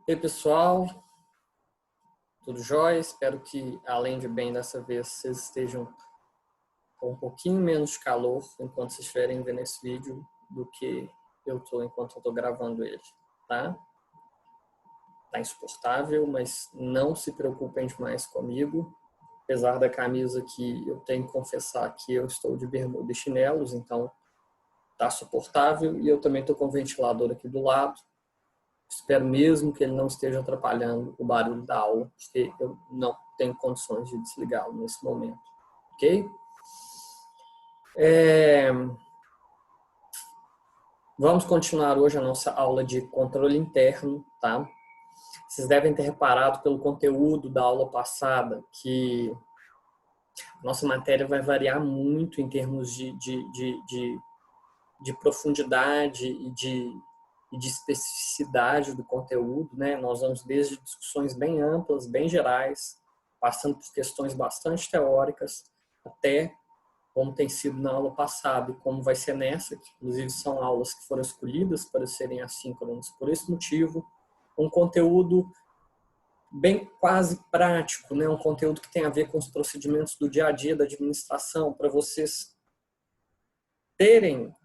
E aí, pessoal, tudo jóia? Espero que, além de bem dessa vez, vocês estejam com um pouquinho menos de calor enquanto vocês estiverem vendo esse vídeo do que eu estou enquanto eu estou gravando ele, tá? Tá insuportável, mas não se preocupem demais comigo. Apesar da camisa aqui, eu tenho que confessar que eu estou de bermuda e chinelos, então tá suportável. E eu também estou com o ventilador aqui do lado. Espero mesmo que ele não esteja atrapalhando o barulho da aula, porque eu não tenho condições de desligá-lo nesse momento, ok? Vamos continuar hoje a nossa aula de controle interno, tá? Vocês devem ter reparado pelo conteúdo da aula passada que a nossa matéria vai variar muito em termos de profundidade e de especificidade do conteúdo, né? Nós vamos desde discussões bem amplas, bem gerais, passando por questões bastante teóricas, até como tem sido na aula passada e como vai ser nessa, que inclusive são aulas que foram escolhidas para serem assíncronas por esse motivo, um conteúdo bem quase prático, né? Um conteúdo que tem a ver com os procedimentos do dia a dia da administração, para vocês terem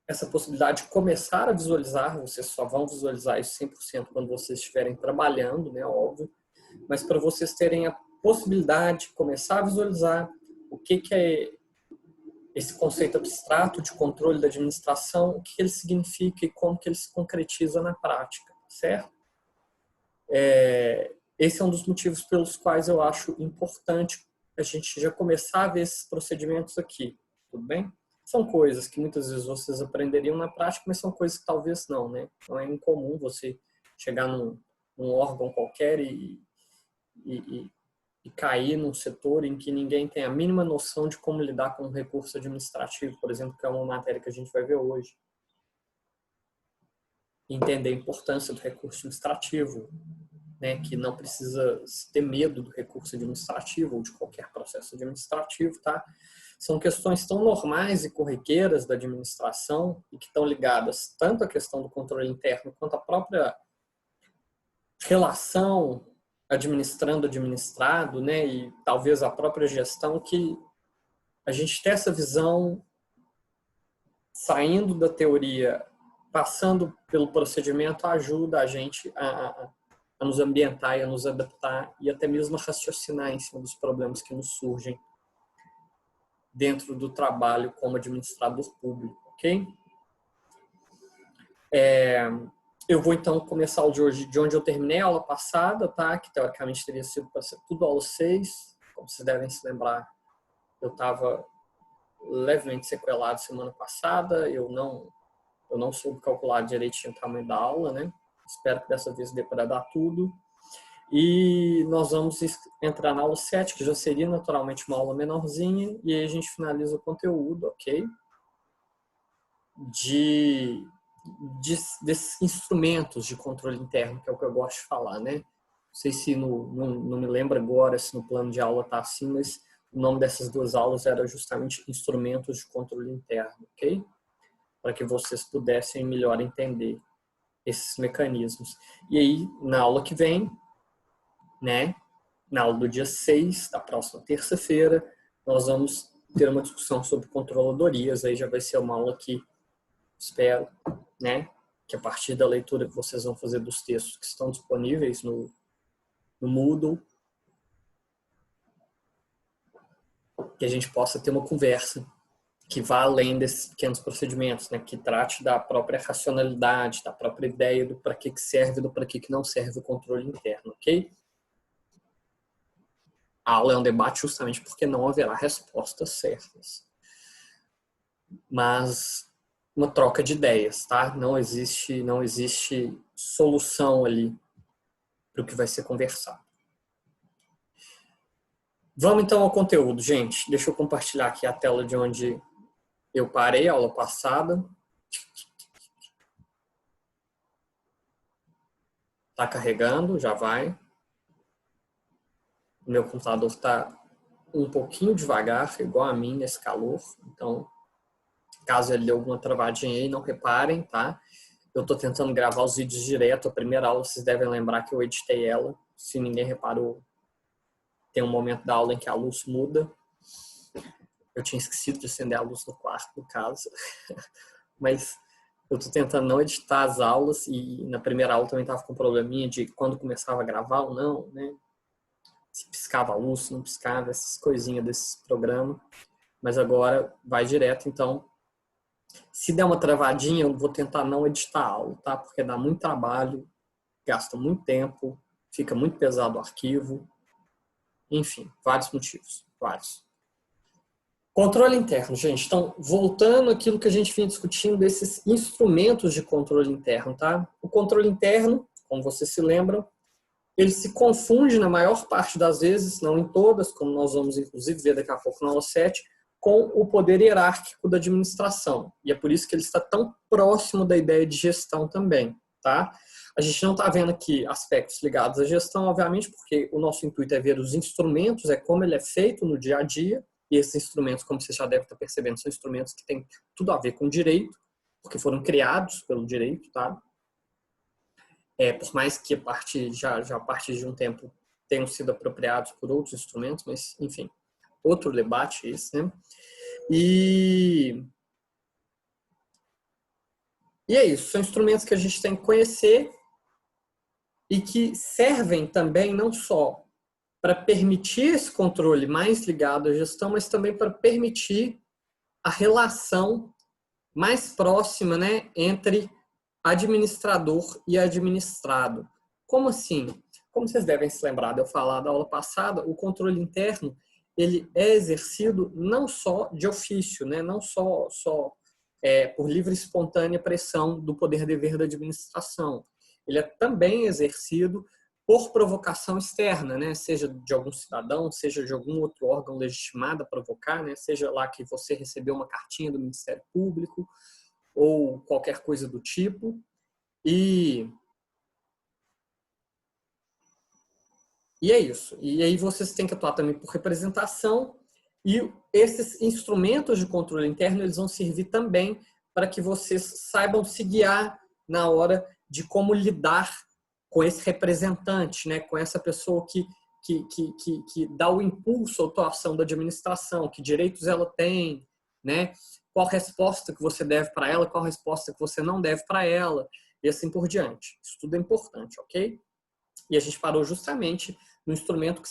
essa possibilidade de começar a visualizar. Vocês só vão visualizar isso 100% quando vocês estiverem trabalhando, né, óbvio, mas para vocês terem a possibilidade de começar a visualizar o que é esse conceito abstrato de controle da administração, o que ele significa e como que ele se concretiza na prática, certo? Esse é um dos motivos pelos quais eu acho importante a gente já começar a ver esses procedimentos aqui, tudo bem? São coisas que muitas vezes vocês aprenderiam na prática, mas são coisas que talvez não, né? Não é incomum você chegar num órgão qualquer e cair num setor em que ninguém tem a mínima noção de como lidar com um recurso administrativo, por exemplo, que é uma matéria que a gente vai ver hoje. Entender a importância do recurso administrativo, né, que não precisa ter medo do recurso administrativo ou de qualquer processo administrativo, tá? São questões tão normais e corriqueiras da administração e que estão ligadas tanto à questão do controle interno quanto à própria relação administrando-administrado, né, e talvez a própria gestão, que a gente ter essa visão saindo da teoria, passando pelo procedimento, ajuda a gente a nos ambientar e a nos adaptar e até mesmo a raciocinar em cima dos problemas que nos surgem dentro do trabalho como administrador público, ok? Eu vou então começar o de hoje de onde eu terminei a aula passada, tá? Que teoricamente teria sido para ser tudo aula 6. Como vocês devem se lembrar, eu estava levemente sequelado semana passada, eu não soube calcular direitinho o tamanho da aula, né? Espero que dessa vez dê para dar tudo. E nós vamos entrar na aula 7, que já seria naturalmente uma aula menorzinha, e aí a gente finaliza o conteúdo, ok? Desses instrumentos de controle interno, que é o que eu gosto de falar, né? Não sei se não me lembro agora se no plano de aula está assim, mas o nome dessas duas aulas era justamente instrumentos de controle interno, ok? Para que vocês pudessem melhor entender esses mecanismos. E aí, na aula que vem, né, na aula do dia 6, da próxima terça-feira, nós vamos ter uma discussão sobre controladorias. Aí já vai ser uma aula que espero, né, que a partir da leitura que vocês vão fazer dos textos que estão disponíveis no Moodle, que a gente possa ter uma conversa que vá além desses pequenos procedimentos, né, que trate da própria racionalidade, da própria ideia do para que serve e do para que não serve o controle interno, ok? A aula é um debate justamente porque não haverá respostas certas. Mas uma troca de ideias, tá? Não existe solução ali para o que vai ser conversado. Vamos então ao conteúdo, gente. Deixa eu compartilhar aqui a tela de onde eu parei a aula passada. Está carregando, já vai. O meu computador está um pouquinho devagar, igual a mim nesse calor. Então, caso ele dê alguma travadinha aí, não reparem, tá? Eu estou tentando gravar os vídeos direto. A primeira aula, vocês devem lembrar que eu editei ela. Se ninguém reparou, tem um momento da aula em que a luz muda. Eu tinha esquecido de acender a luz no quarto, no caso. Mas eu estou tentando não editar as aulas. E na primeira aula também estava com um probleminha de quando começava a gravar ou não, né? Se piscava a luz, se não piscava, essas coisinhas desse programa. Mas agora vai direto, então se der uma travadinha, eu vou tentar não editar a aula, tá? Porque dá muito trabalho, gasta muito tempo, fica muito pesado o arquivo. Enfim, vários motivos, vários. Controle interno, gente. Então, voltando àquilo que a gente vinha discutindo desses instrumentos de controle interno, tá? O controle interno, como vocês se lembram, ele se confunde na maior parte das vezes, não em todas, como nós vamos inclusive ver daqui a pouco na aula 7, com o poder hierárquico da administração. E é por isso que ele está tão próximo da ideia de gestão também, tá? A gente não está vendo aqui aspectos ligados à gestão, obviamente, porque o nosso intuito é ver os instrumentos, é como ele é feito no dia a dia, e esses instrumentos, como você já deve estar percebendo, são instrumentos que têm tudo a ver com direito, porque foram criados pelo direito, tá? Por mais que a partir de um tempo tenham sido apropriados por outros instrumentos, mas, enfim, outro debate esse, né? E é isso, são instrumentos que a gente tem que conhecer e que servem também não só para permitir esse controle mais ligado à gestão, mas também para permitir a relação mais próxima, né, entre administrador e administrado. Como assim? Como vocês devem se lembrar de eu falar da aula passada, o controle interno ele é exercido não só de ofício, né, não só por livre e espontânea pressão do poder-dever da administração. Ele é também exercido por provocação externa, né? Seja de algum cidadão, seja de algum outro órgão legitimado a provocar, né? Seja lá que você recebeu uma cartinha do Ministério Público ou qualquer coisa do tipo. E é isso. E aí vocês têm que atuar também por representação e esses instrumentos de controle interno eles vão servir também para que vocês saibam se guiar na hora de como lidar com esse representante, né? Com essa pessoa que dá o impulso à atuação da administração, que direitos ela tem, né? Qual resposta que você deve para ela, qual resposta que você não deve para ela, e assim por diante. Isso tudo é importante, ok? E a gente parou justamente nos instrumentos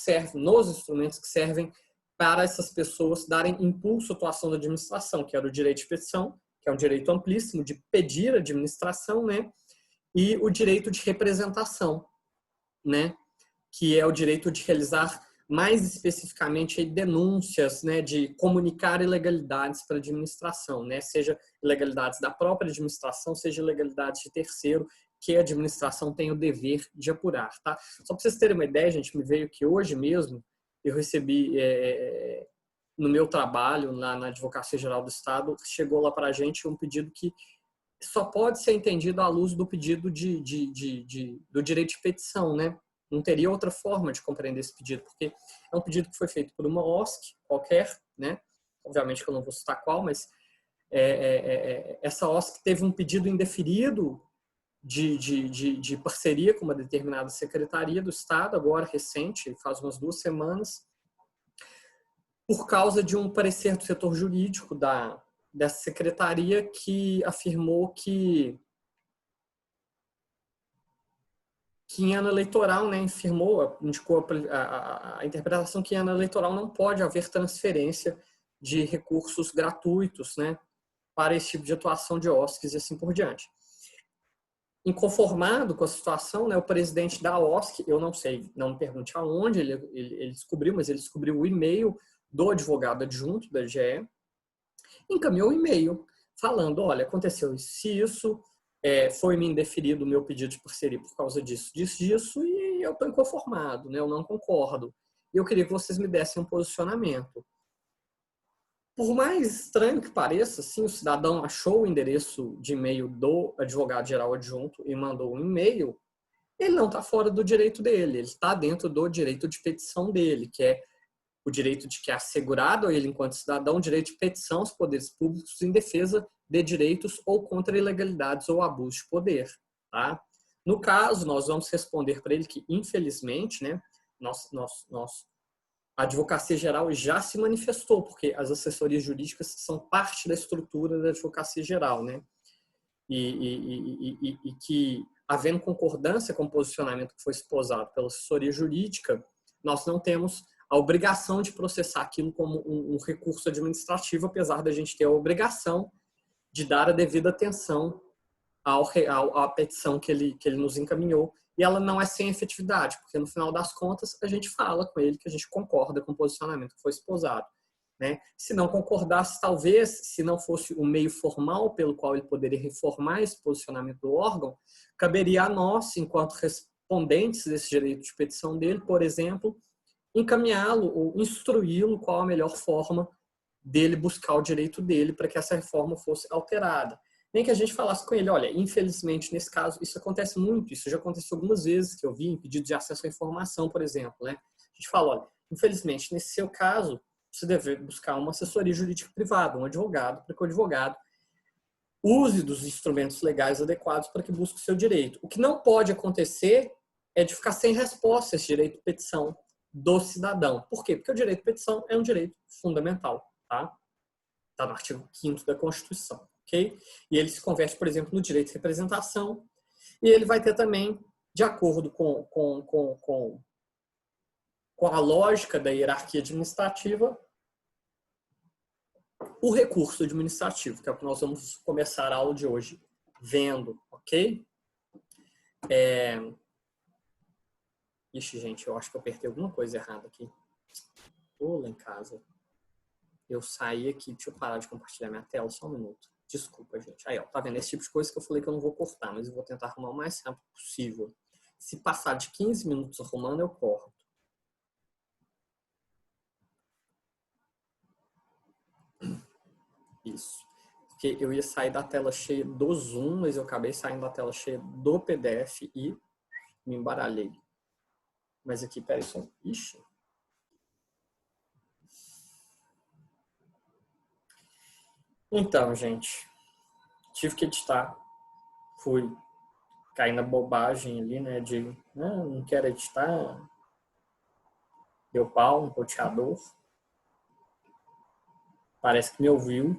que servem para essas pessoas darem impulso à atuação da administração, que era o direito de petição, que é um direito amplíssimo de pedir a administração, né? E o direito de representação, né? Que é o direito de realizar mais especificamente denúncias, né, de comunicar ilegalidades para a administração, né, seja ilegalidades da própria administração, seja ilegalidades de terceiro, que a administração tem o dever de apurar, tá? Só para vocês terem uma ideia, gente, me veio que hoje mesmo eu recebi no meu trabalho na Advocacia Geral do Estado, chegou lá para a gente um pedido que só pode ser entendido à luz do pedido do direito de petição, né? Não teria outra forma de compreender esse pedido, porque é um pedido que foi feito por uma OSC qualquer, né? Obviamente que eu não vou citar qual, mas essa OSC teve um pedido indeferido de parceria com uma determinada secretaria do Estado, agora recente, faz umas 2 semanas, por causa de um parecer do setor jurídico dessa secretaria que afirmou que em ano eleitoral, né, indicou a interpretação que em ano eleitoral não pode haver transferência de recursos gratuitos, né, para esse tipo de atuação de OSCs e assim por diante. Inconformado com a situação, né, o presidente da OSC, eu não sei, não me pergunte aonde ele descobriu, mas ele descobriu o e-mail do advogado adjunto da GE, encaminhou um e-mail falando, olha, aconteceu isso, foi-me indeferido o meu pedido de parceria por causa disso, e eu estou inconformado, né, eu não concordo. Eu queria que vocês me dessem um posicionamento. Por mais estranho que pareça, sim, o cidadão achou o endereço de e-mail do advogado-geral adjunto e mandou um e-mail, ele não está fora do direito dele, ele está dentro do direito de petição dele, que é o direito de que é assegurado a ele enquanto cidadão o direito de petição aos poderes públicos em defesa de direitos ou contra ilegalidades ou abuso de poder. Tá? No caso, nós vamos responder para ele que, infelizmente, né, a Advocacia Geral já se manifestou, porque as assessorias jurídicas são parte da estrutura da Advocacia Geral, né? E que, havendo concordância com o posicionamento que foi esposado pela assessoria jurídica, nós não temos a obrigação de processar aquilo como um recurso administrativo, apesar da gente ter a obrigação de dar a devida atenção à petição que ele nos encaminhou, e ela não é sem efetividade, porque no final das contas a gente fala com ele que a gente concorda com o posicionamento que foi esposado. Né? Se não concordasse, talvez, se não fosse o meio formal pelo qual ele poderia reformar esse posicionamento do órgão, caberia a nós, enquanto respondentes desse direito de petição dele, por exemplo, encaminhá-lo ou instruí-lo qual a melhor forma dele buscar o direito dele para que essa reforma fosse alterada. Nem que a gente falasse com ele, olha, infelizmente, nesse caso, isso acontece muito, isso já aconteceu algumas vezes que eu vi em pedido de acesso à informação, por exemplo. Né? A gente fala, olha, infelizmente, nesse seu caso, você deve buscar uma assessoria jurídica privada, um advogado, para que o advogado use dos instrumentos legais adequados para que busque o seu direito. O que não pode acontecer é de ficar sem resposta esse direito de petição do cidadão. Por quê? Porque o direito de petição é um direito fundamental, tá? Está no artigo 5º da Constituição, ok? E ele se converte, por exemplo, no direito de representação, e ele vai ter também, de acordo com a lógica da hierarquia administrativa, o recurso administrativo, que é o que nós vamos começar a aula de hoje vendo, ok? Ixi, gente, eu acho que eu apertei alguma coisa errada aqui. Tô lá em casa. Eu saí aqui, deixa eu parar de compartilhar minha tela, só um minuto. Desculpa, gente. Aí, ó, tá vendo? Esse tipo de coisa que eu falei que eu não vou cortar, mas eu vou tentar arrumar o mais rápido possível. Se passar de 15 minutos arrumando, eu corto. Isso. Porque eu ia sair da tela cheia do Zoom, mas eu acabei saindo da tela cheia do PDF e me embaralhei. Mas aqui, peraí só. Ixi. Então, gente, tive que editar. Fui cair na bobagem ali, né? De não quero editar. Deu pau no roteador. Parece que me ouviu.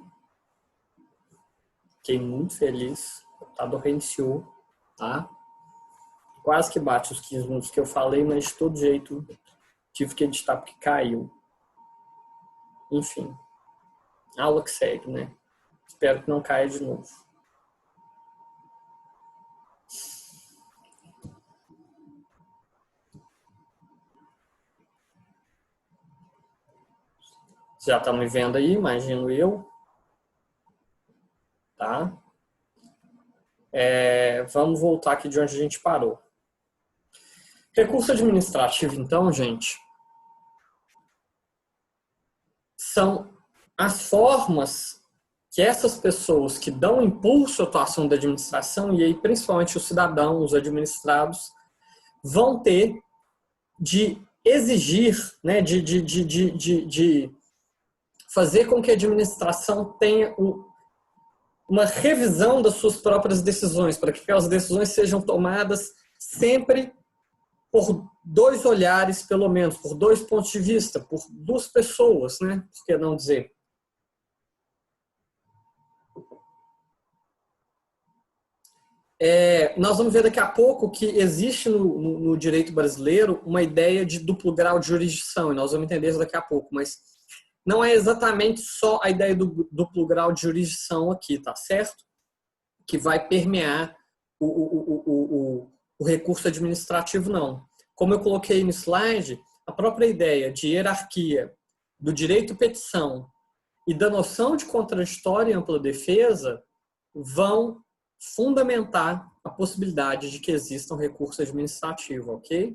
Fiquei muito feliz. O computador reiniciou, tá? Quase que bate os 15 minutos que eu falei, mas de todo jeito tive que editar porque caiu. Enfim, aula que segue, né? Espero que não caia de novo. Já estão me vendo aí, imagino eu. Tá? Vamos voltar aqui de onde a gente parou. Recurso administrativo, então, gente, são as formas que essas pessoas que dão impulso à atuação da administração, e aí principalmente os cidadãos, os administrados, vão ter de exigir, né, de fazer com que a administração tenha uma revisão das suas próprias decisões, para que aquelas decisões sejam tomadas sempre por dois olhares, pelo menos, por dois pontos de vista, por duas pessoas, né? Por que não dizer? Nós vamos ver daqui a pouco que existe no direito brasileiro uma ideia de duplo grau de jurisdição, e nós vamos entender isso daqui a pouco, mas não é exatamente só a ideia do duplo grau de jurisdição aqui, tá certo? Que vai permear o recurso administrativo, não. Como eu coloquei no slide, a própria ideia de hierarquia do direito à petição e da noção de contraditório e ampla defesa vão fundamentar a possibilidade de que exista um recurso administrativo, ok?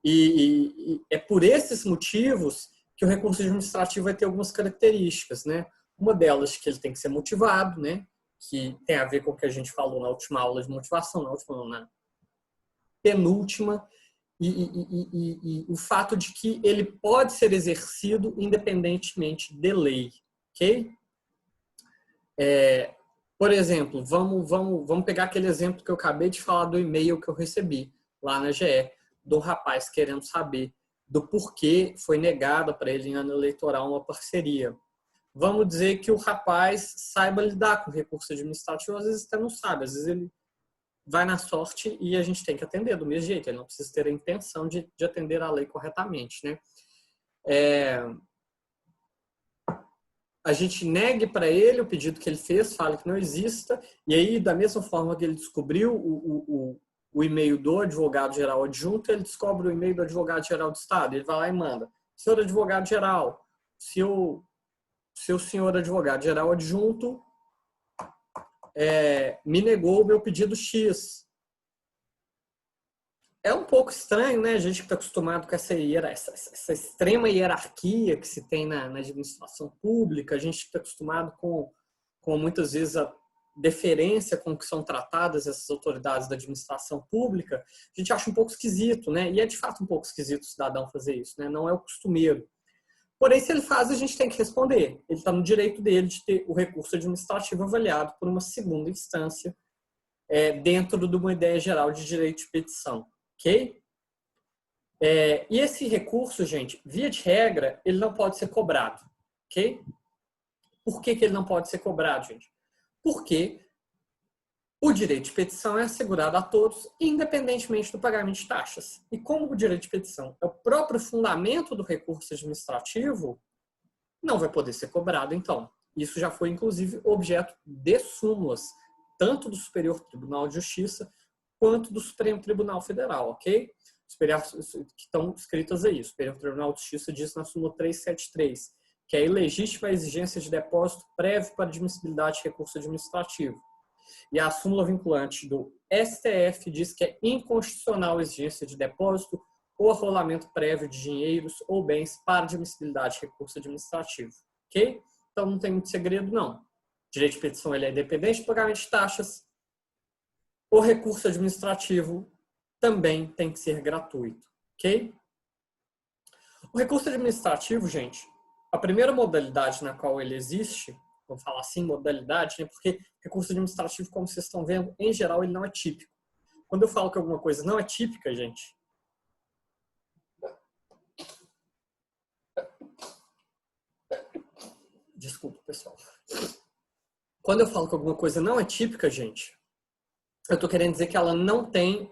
E é por esses motivos que o recurso administrativo vai ter algumas características, né? Uma delas que ele tem que ser motivado, né? Que tem a ver com o que a gente falou na última aula de motivação, na penúltima, e o fato de que ele pode ser exercido independentemente de lei, ok? Por exemplo, vamos pegar aquele exemplo que eu acabei de falar do e-mail que eu recebi lá na GE, do rapaz querendo saber do porquê foi negada para ele em ano eleitoral uma parceria. Vamos dizer que o rapaz saiba lidar com recurso administrativo, às vezes até não sabe, às vezes ele vai na sorte e a gente tem que atender do mesmo jeito, ele não precisa ter a intenção de atender a lei corretamente, né? A gente negue para ele o pedido que ele fez, fale que não exista, e aí, da mesma forma que ele descobriu o e-mail do advogado-geral adjunto, ele descobre o e-mail do advogado-geral do Estado, ele vai lá e manda: senhor advogado-geral, seu senhor advogado-geral adjunto me negou o meu pedido X. É um pouco estranho, né? A gente que está acostumado com essa extrema hierarquia que se tem na administração pública, a gente que está acostumado com muitas vezes a deferência com que são tratadas essas autoridades da administração pública, a gente acha um pouco esquisito, né? E é de fato um pouco esquisito o cidadão fazer isso, né? Não é o costumeiro. Porém, se ele faz, a gente tem que responder. Ele está no direito dele de ter o recurso administrativo avaliado por uma segunda instância dentro de uma ideia geral de direito de petição. Ok? E esse recurso, gente, via de regra, ele não pode ser cobrado. Ok? Por que ele não pode ser cobrado, gente? Porque o direito de petição é assegurado a todos, independentemente do pagamento de taxas. E como o direito de petição é o próprio fundamento do recurso administrativo, não vai poder ser cobrado, então. Isso já foi, inclusive, objeto de súmulas, tanto do Superior Tribunal de Justiça quanto do Supremo Tribunal Federal, ok? Que estão escritas aí. O Superior Tribunal de Justiça diz na súmula 373, que é ilegítima a exigência de depósito prévio para admissibilidade de recurso administrativo. E a súmula vinculante do STF diz que é inconstitucional a exigência de depósito ou arrolamento prévio de dinheiros ou bens para admissibilidade de recurso administrativo, ok? Então não tem muito segredo, não. O direito de petição ele é independente do pagamento de taxas. O recurso administrativo também tem que ser gratuito, ok? O recurso administrativo, gente, a primeira modalidade na qual ele existe, vamos falar assim, modalidade, né? Porque recurso administrativo, como vocês estão vendo, em geral, ele não é típico. Quando eu falo que alguma coisa não é típica, gente, desculpa, pessoal. Quando eu falo que alguma coisa não é típica, gente, eu estou querendo dizer que ela não tem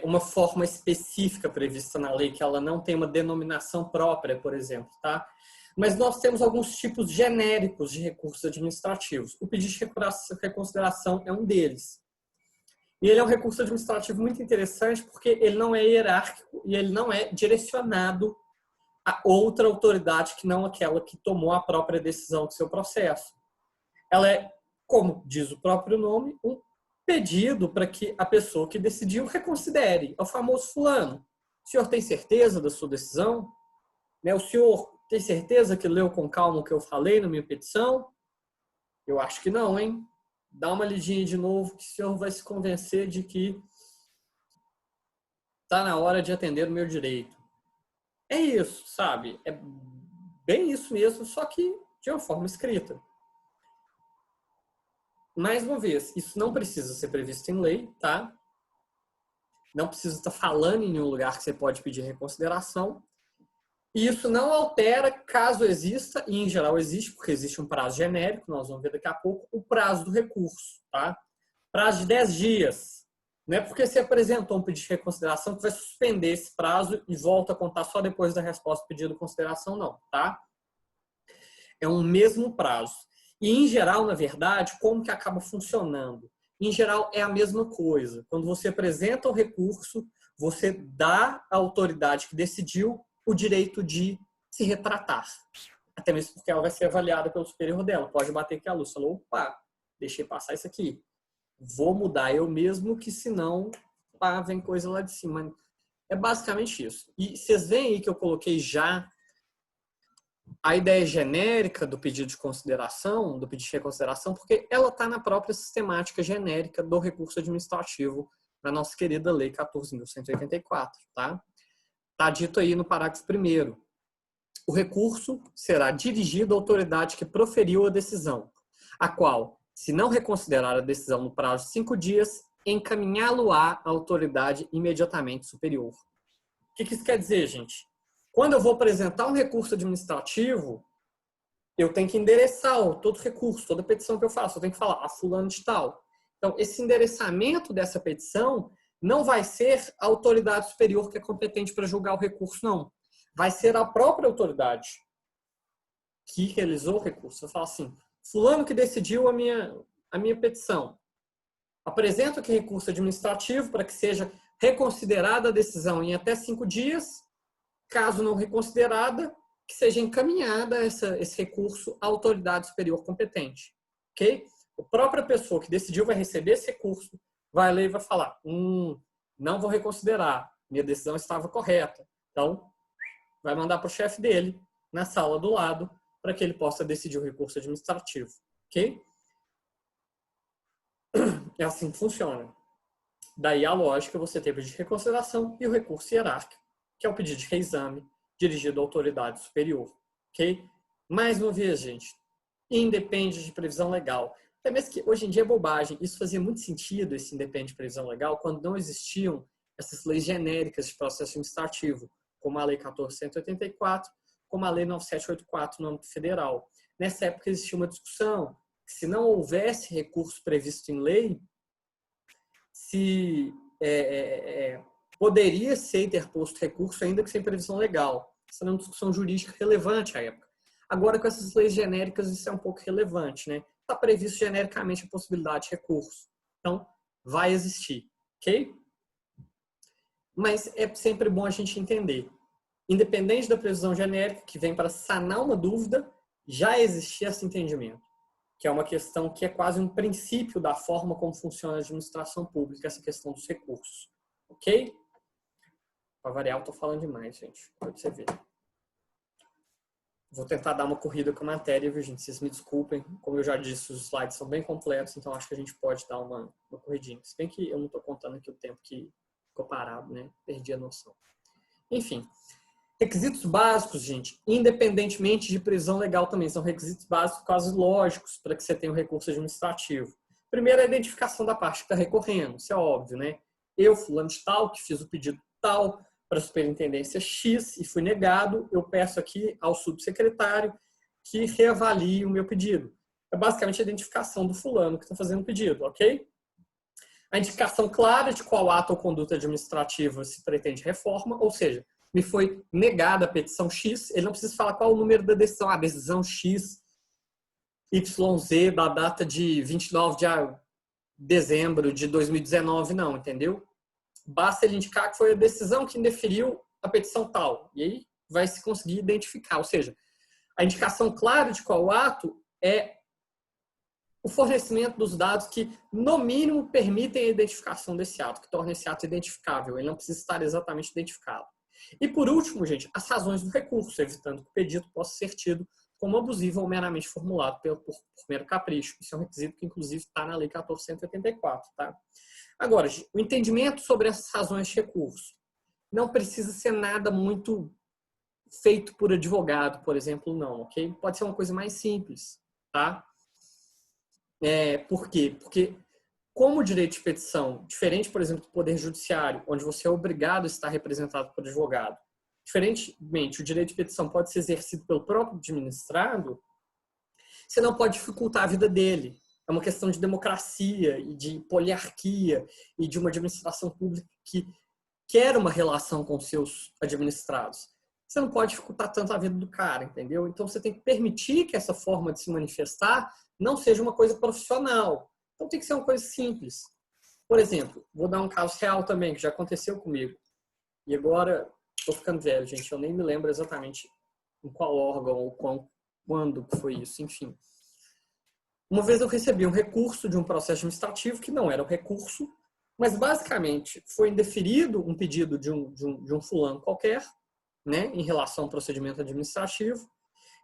uma forma específica prevista na lei, que ela não tem uma denominação própria, por exemplo, tá? Mas nós temos alguns tipos genéricos de recursos administrativos. O pedido de reconsideração é um deles. E ele é um recurso administrativo muito interessante porque ele não é hierárquico e ele não é direcionado a outra autoridade que não aquela que tomou a própria decisão do seu processo. Ela é, como diz o próprio nome, um pedido para que a pessoa que decidiu reconsidere. É o famoso fulano. O senhor tem certeza da sua decisão? O senhor tem certeza que leu com calma o que eu falei na minha petição? Eu acho que não, hein? Dá uma lidinha de novo que o senhor vai se convencer de que está na hora de atender o meu direito. É isso, sabe? É bem isso mesmo, só que de uma forma escrita. Mais uma vez, isso não precisa ser previsto em lei, tá? Não precisa estar falando em nenhum lugar que você pode pedir reconsideração. E isso não altera, caso exista, e em geral existe, porque existe um prazo genérico, nós vamos ver daqui a pouco, o prazo do recurso, tá? Prazo de 10 dias. Não é porque você apresentou um pedido de reconsideração que vai suspender esse prazo e volta a contar só depois da resposta do pedido de consideração, não, tá? É um mesmo prazo. E, em geral, na verdade, como que acaba funcionando? Em geral, é a mesma coisa. Quando você apresenta o recurso, você dá à autoridade que decidiu o direito de se retratar. Até mesmo porque ela vai ser avaliada pelo superior dela. Pode bater aqui a luz. Falou, opa, deixei passar isso aqui. Vou mudar eu mesmo, que senão pá, vem coisa lá de cima. É basicamente isso. E vocês veem aí que eu coloquei já a ideia genérica do pedido de consideração, do pedido de reconsideração, porque ela está na própria sistemática genérica do recurso administrativo da nossa querida Lei 14.184, tá? Está dito aí no parágrafo 1º. O recurso será dirigido à autoridade que proferiu a decisão, a qual, se não reconsiderar a decisão no prazo de 5 dias, encaminhá-lo-á à autoridade imediatamente superior. O que isso quer dizer, gente? Quando eu vou apresentar um recurso administrativo, eu tenho que endereçar todo recurso, toda petição que eu faço, eu tenho que falar a fulano de tal. Então, esse endereçamento dessa petição não vai ser a autoridade superior que é competente para julgar o recurso, não. Vai ser a própria autoridade que realizou o recurso. Eu falo assim, fulano que decidiu a minha petição. Apresento aqui recurso administrativo para que seja reconsiderada a decisão em até 5 dias. Caso não reconsiderada, que seja encaminhada esse recurso à autoridade superior competente. Ok? A própria pessoa que decidiu vai receber esse recurso, vai ler e vai falar, não vou reconsiderar, minha decisão estava correta. Então, vai mandar para o chefe dele, na sala do lado, para que ele possa decidir o recurso administrativo. Ok? É assim que funciona. Daí a lógica, você tem o pedido de reconsideração e o recurso hierárquico, que é o pedido de reexame dirigido à autoridade superior. Ok? Mais uma vez, gente, independe de previsão legal. Até mesmo que hoje em dia é bobagem. Isso fazia muito sentido, esse independe de previsão legal, quando não existiam essas leis genéricas de processo administrativo, como a Lei 14.184, como a Lei 9.784 no âmbito federal. Nessa época existia uma discussão que, se não houvesse recurso previsto em lei, se poderia ser interposto recurso ainda que sem previsão legal. Essa era uma discussão jurídica relevante à época. Agora, com essas leis genéricas, isso é um pouco relevante, né? Está previsto genericamente a possibilidade de recurso. Então, vai existir, ok? Mas é sempre bom a gente entender. Independente da previsão genérica, que vem para sanar uma dúvida, já existia esse entendimento, que é uma questão que é quase um princípio da forma como funciona a administração pública, essa questão dos recursos. Ok? Para variar, eu estou falando demais, gente. Pode você ver. Vou tentar dar uma corrida com a matéria, viu, gente? Vocês me desculpem. Como eu já disse, os slides são bem completos, então acho que a gente pode dar uma corridinha. Se bem que eu não estou contando aqui o tempo que ficou parado, né? Perdi a noção. Enfim. Requisitos básicos, gente, independentemente de previsão legal também, são requisitos básicos quase lógicos para que você tenha um recurso administrativo. Primeiro, a identificação da parte que está recorrendo, isso é óbvio, né? Eu, fulano de tal, que fiz o pedido tal para a superintendência X e fui negado, eu peço aqui ao subsecretário que reavalie o meu pedido. É basicamente a identificação do fulano que está fazendo o pedido, ok? A indicação clara de qual ato ou conduta administrativa se pretende reforma, ou seja, me foi negada a petição X, ele não precisa falar qual o número da decisão, a decisão X, YZ, da data de 29 de dezembro de 2019, não, entendeu? Basta ele indicar que foi a decisão que indeferiu a petição tal, e aí vai se conseguir identificar, ou seja, a indicação clara de qual ato é o fornecimento dos dados que, no mínimo, permitem a identificação desse ato, que torna esse ato identificável, ele não precisa estar exatamente identificado. E, por último, gente, as razões do recurso, evitando que o pedido possa ser tido como abusivo ou meramente formulado por mero capricho. Isso é um requisito que, inclusive, está na Lei 14.184. Tá? Agora, o entendimento sobre essas razões de recurso não precisa ser nada muito feito por advogado, por exemplo, não, ok? Pode ser uma coisa mais simples, tá? Por quê? Porque como o direito de petição, diferente, por exemplo, do Poder Judiciário, onde você é obrigado a estar representado por advogado, diferentemente, o direito de petição pode ser exercido pelo próprio administrado, você não pode dificultar a vida dele. É uma questão de democracia e de poliarquia e de uma administração pública que quer uma relação com seus administrados. Você não pode dificultar tanto a vida do cara, entendeu? Então, você tem que permitir que essa forma de se manifestar não seja uma coisa profissional. Então, tem que ser uma coisa simples. Por exemplo, vou dar um caso real também, que já aconteceu comigo. E agora, estou ficando velho, gente. Eu nem me lembro exatamente em qual órgão ou quando foi isso. Enfim. Uma vez eu recebi um recurso de um processo administrativo, que não era um recurso, mas basicamente foi indeferido um pedido de um fulano qualquer, né, em relação ao procedimento administrativo.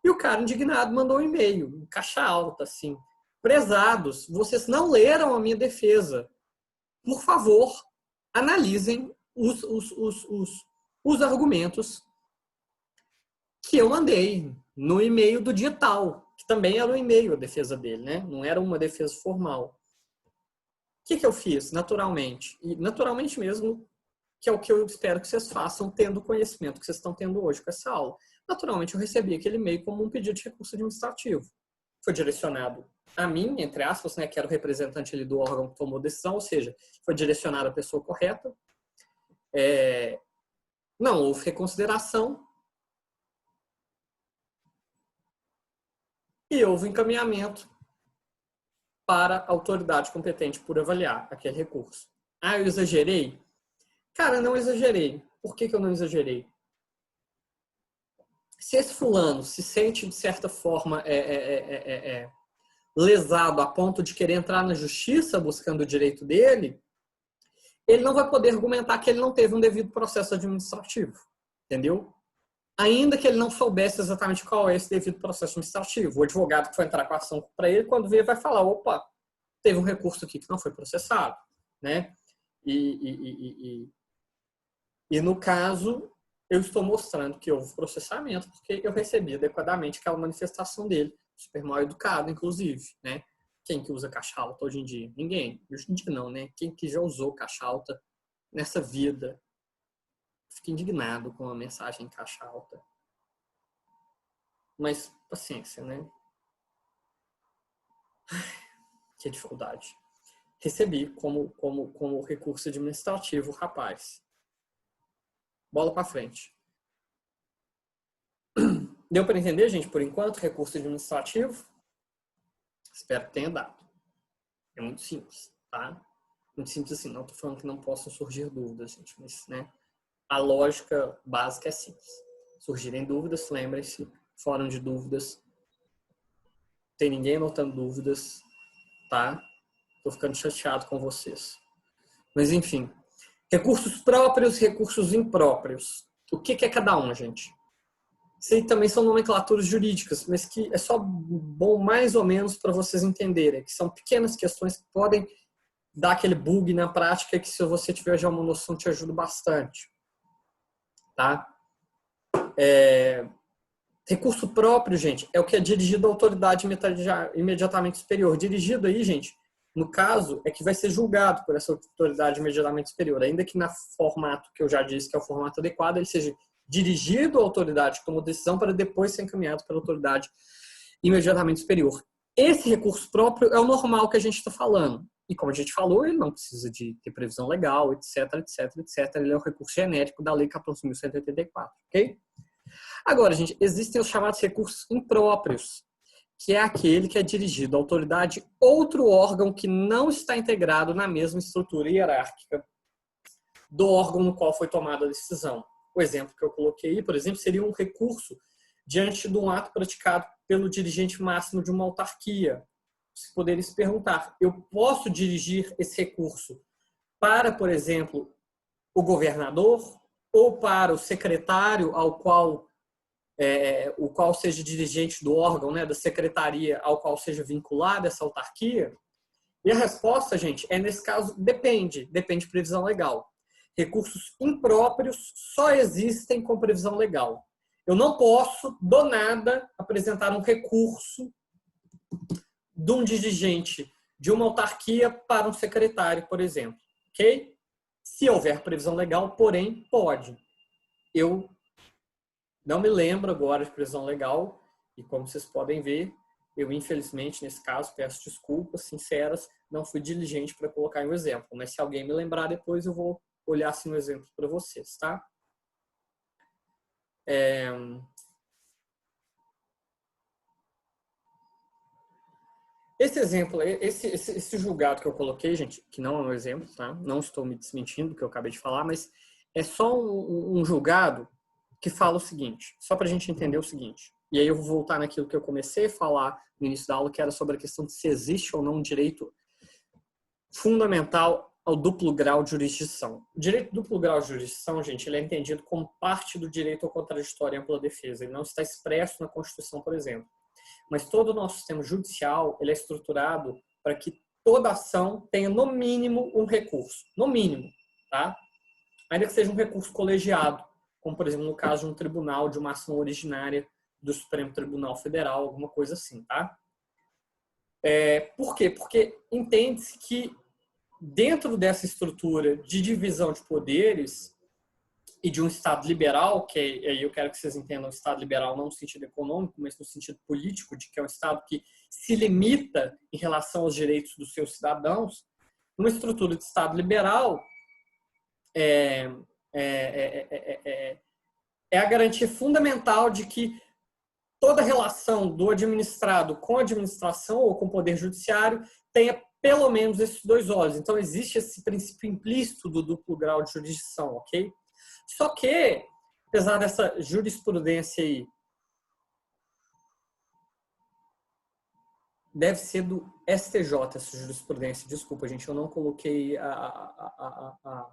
E o cara indignado mandou um e-mail, em caixa alta, assim. Prezados, vocês não leram a minha defesa. Por favor, analisem os argumentos que eu mandei no e-mail do dia tal, que também era um e-mail a defesa dele, né? Não era uma defesa formal. O que eu fiz? Naturalmente, e naturalmente mesmo, que é o que eu espero que vocês façam, tendo o conhecimento que vocês estão tendo hoje com essa aula. Naturalmente, eu recebi aquele e-mail como um pedido de recurso administrativo. Foi direcionado a mim, entre aspas, né, que era o representante ali do órgão que tomou a decisão, ou seja, foi direcionado à pessoa correta. Não houve reconsideração e houve encaminhamento para a autoridade competente por avaliar aquele recurso. Ah, eu exagerei? Cara, não exagerei. Por que eu não exagerei? Se esse fulano se sente, de certa forma, lesado a ponto de querer entrar na justiça buscando o direito dele, ele não vai poder argumentar que ele não teve um devido processo administrativo. Entendeu? Ainda que ele não soubesse exatamente qual é esse devido processo administrativo. O advogado que foi entrar com a ação para ele, quando vier, vai falar, opa, teve um recurso aqui que não foi processado. Né? E no caso, eu estou mostrando que houve processamento porque eu recebi adequadamente aquela manifestação dele, super mal educado, inclusive, né? Quem que usa caixa alta hoje em dia? Ninguém. Hoje em dia não, né? Quem que já usou caixa alta nessa vida? Fico indignado com a mensagem em caixa alta. Mas, paciência, né? Que dificuldade. Recebi como recurso administrativo, rapaz. Bola para frente. Deu para entender, gente, por enquanto, recurso administrativo? Espero que tenha dado. É muito simples, tá? Muito simples assim, não estou falando que não possam surgir dúvidas, gente, mas, né, a lógica básica é simples. Surgirem dúvidas, lembrem-se, fórum de dúvidas, tem ninguém anotando dúvidas, tá? Estou ficando chateado com vocês. Mas, enfim, recursos próprios e recursos impróprios. O que é cada um, gente? Isso aí também são nomenclaturas jurídicas, mas que é só bom mais ou menos para vocês entenderem, que são pequenas questões que podem dar aquele bug na prática que se você tiver já uma noção te ajuda bastante. Tá? Recurso próprio, gente, é o que é dirigido à autoridade imediatamente superior. Dirigido aí, gente, no caso, é que vai ser julgado por essa autoridade imediatamente superior, ainda que no formato que eu já disse que é o formato adequado, ele seja dirigido à autoridade que tomou decisão para depois ser encaminhado pela autoridade imediatamente superior. Esse recurso próprio é o normal que a gente está falando. E como a gente falou, ele não precisa de ter previsão legal, etc, etc, etc. Ele é um recurso genérico da Lei 14.184, ok? Agora, gente, existem os chamados recursos impróprios, que é aquele que é dirigido à autoridade outro órgão que não está integrado na mesma estrutura hierárquica do órgão no qual foi tomada a decisão. O exemplo que eu coloquei aí, por exemplo, seria um recurso diante de um ato praticado pelo dirigente máximo de uma autarquia. Vocês poderiam se perguntar, eu posso dirigir esse recurso para, por exemplo, o governador ou para o secretário ao qual o qual seja dirigente do órgão, né, da secretaria ao qual seja vinculada essa autarquia? E a resposta, gente, nesse caso, depende de previsão legal. Recursos impróprios só existem com previsão legal. Eu não posso, do nada, apresentar um recurso de um dirigente de uma autarquia para um secretário, por exemplo. Ok? Se houver previsão legal, porém, pode. Eu não me lembro agora de previsão legal e, como vocês podem ver, eu, infelizmente, nesse caso, peço desculpas sinceras, não fui diligente para colocar em um exemplo. Mas se alguém me lembrar depois, eu vou olhar assim um exemplo para vocês, tá? Esse exemplo, esse julgado que eu coloquei, gente, que não é um exemplo, tá? Não estou me desmentindo do que eu acabei de falar, mas é só um julgado que fala o seguinte, só para a gente entender o seguinte. E aí eu vou voltar naquilo que eu comecei a falar no início da aula, que era sobre a questão de se existe ou não um direito fundamental ao duplo grau de jurisdição. O direito duplo grau de jurisdição, gente, ele é entendido como parte do direito ao contraditório e ampla defesa. Ele não está expresso na Constituição, por exemplo. Mas todo o nosso sistema judicial ele é estruturado para que toda ação tenha, no mínimo, um recurso. No mínimo. tá? Ainda que seja um recurso colegiado, como, por exemplo, no caso de um tribunal, de uma ação originária do Supremo Tribunal Federal, alguma coisa assim, tá? Por quê? Porque entende-se que dentro dessa estrutura de divisão de poderes e de um Estado liberal, que aí eu quero que vocês entendam o Estado liberal não no sentido econômico, mas no sentido político, de que é um Estado que se limita em relação aos direitos dos seus cidadãos, uma estrutura de Estado liberal é a garantia fundamental de que toda relação do administrado com a administração ou com o poder judiciário tenha pelo menos esses dois olhos. Então, existe esse princípio implícito do duplo grau de jurisdição, ok? Só que, apesar dessa jurisprudência aí, deve ser do STJ essa jurisprudência. Desculpa, gente, eu não coloquei a